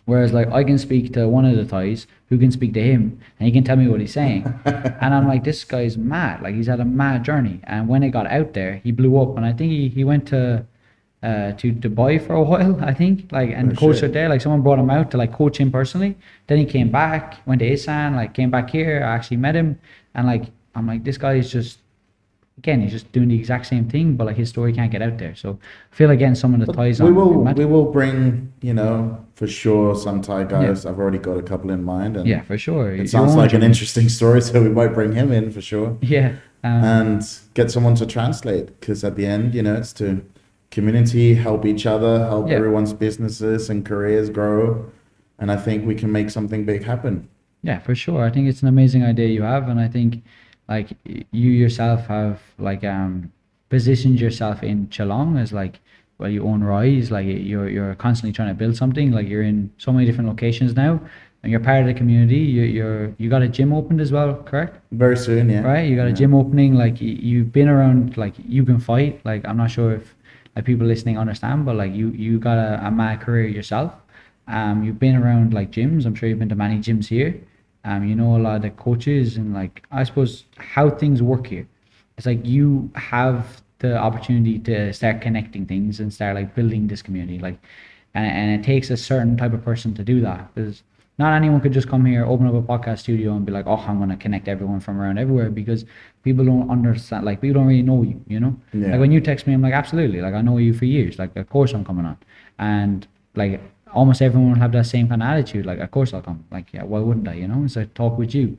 Whereas like I can speak to one of the Thais who can speak to him and he can tell me what he's saying. And I'm like, this guy's mad. Like he's had a mad journey. And when it got out there, he blew up. And I think he went to Dubai for a while, I think, like, and coached out there. Like someone brought him out to like coach him personally. Then he came back, went to Isan, like came back here. I actually met him, and like I'm like, this guy is just again, he's just doing the exact same thing, but like his story can't get out there. So I feel like getting someone that ties We on. will would be mad. we will bring, you know, for sure some Thai guys. I've already got a couple in mind, and Yeah, for sure. it sounds like an interesting story, so we might bring him in for sure. Yeah. And get someone to translate, because at the end, you know, it's to community, help each other, help Yeah. everyone's businesses and careers grow, and I think we can make something big happen. Yeah, for sure. I think it's an amazing idea you have, and I think like you yourself have like positioned yourself in Geelong as like, well, you own Rise, like you're constantly trying to build something. Like you're in so many different locations now, and you're part of the community. You got a gym opened as well, correct? Very soon, yeah. Right? You got a Yeah. gym opening. Like you've been around. Like you can fight. Like I'm not sure if like people listening understand, but like you got a mad career yourself. You've been around like gyms. I'm sure you've been to many gyms here. You know a lot of the coaches and like I suppose how things work here. It's like you have the opportunity to start connecting things and start like building this community. Like, and it takes a certain type of person to do that because not anyone could just come here, open up a podcast studio, and be like, "Oh, I'm gonna connect everyone from around everywhere," because people don't understand. Like, people don't really know you. You know, Yeah. like when you text me, I'm like, "Absolutely!" Like, I know you for years. Like, of course I'm coming on, and like almost everyone will have that same kind of attitude. Like, of course I'll come. Like, yeah, why wouldn't I? You know, it's like talk with you,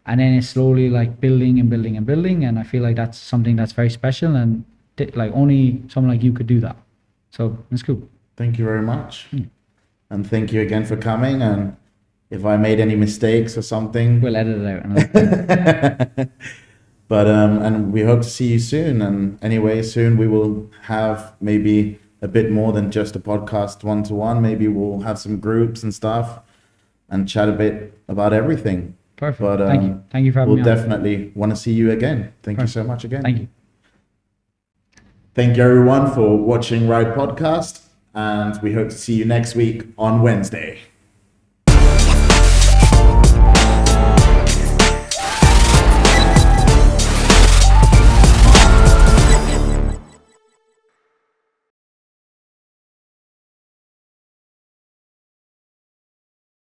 and then it's slowly like building and building and building, and I feel like that's something that's very special, and like only someone like you could do that. So it's cool. Thank you very much. And thank you again for coming. And if I made any mistakes or something, We'll edit it out. And but and we hope to see you soon. And anyway, soon we will have maybe a bit more than just a podcast one-to-one. Maybe we'll have some groups and stuff and chat a bit about everything. Perfect. But Thank you. Thank you for having we'll me on. definitely want to see you again. Thank you Perfect. so much again. Thank you. Thank you everyone for watching Ride Podcast, and we hope to see you next week on Wednesday.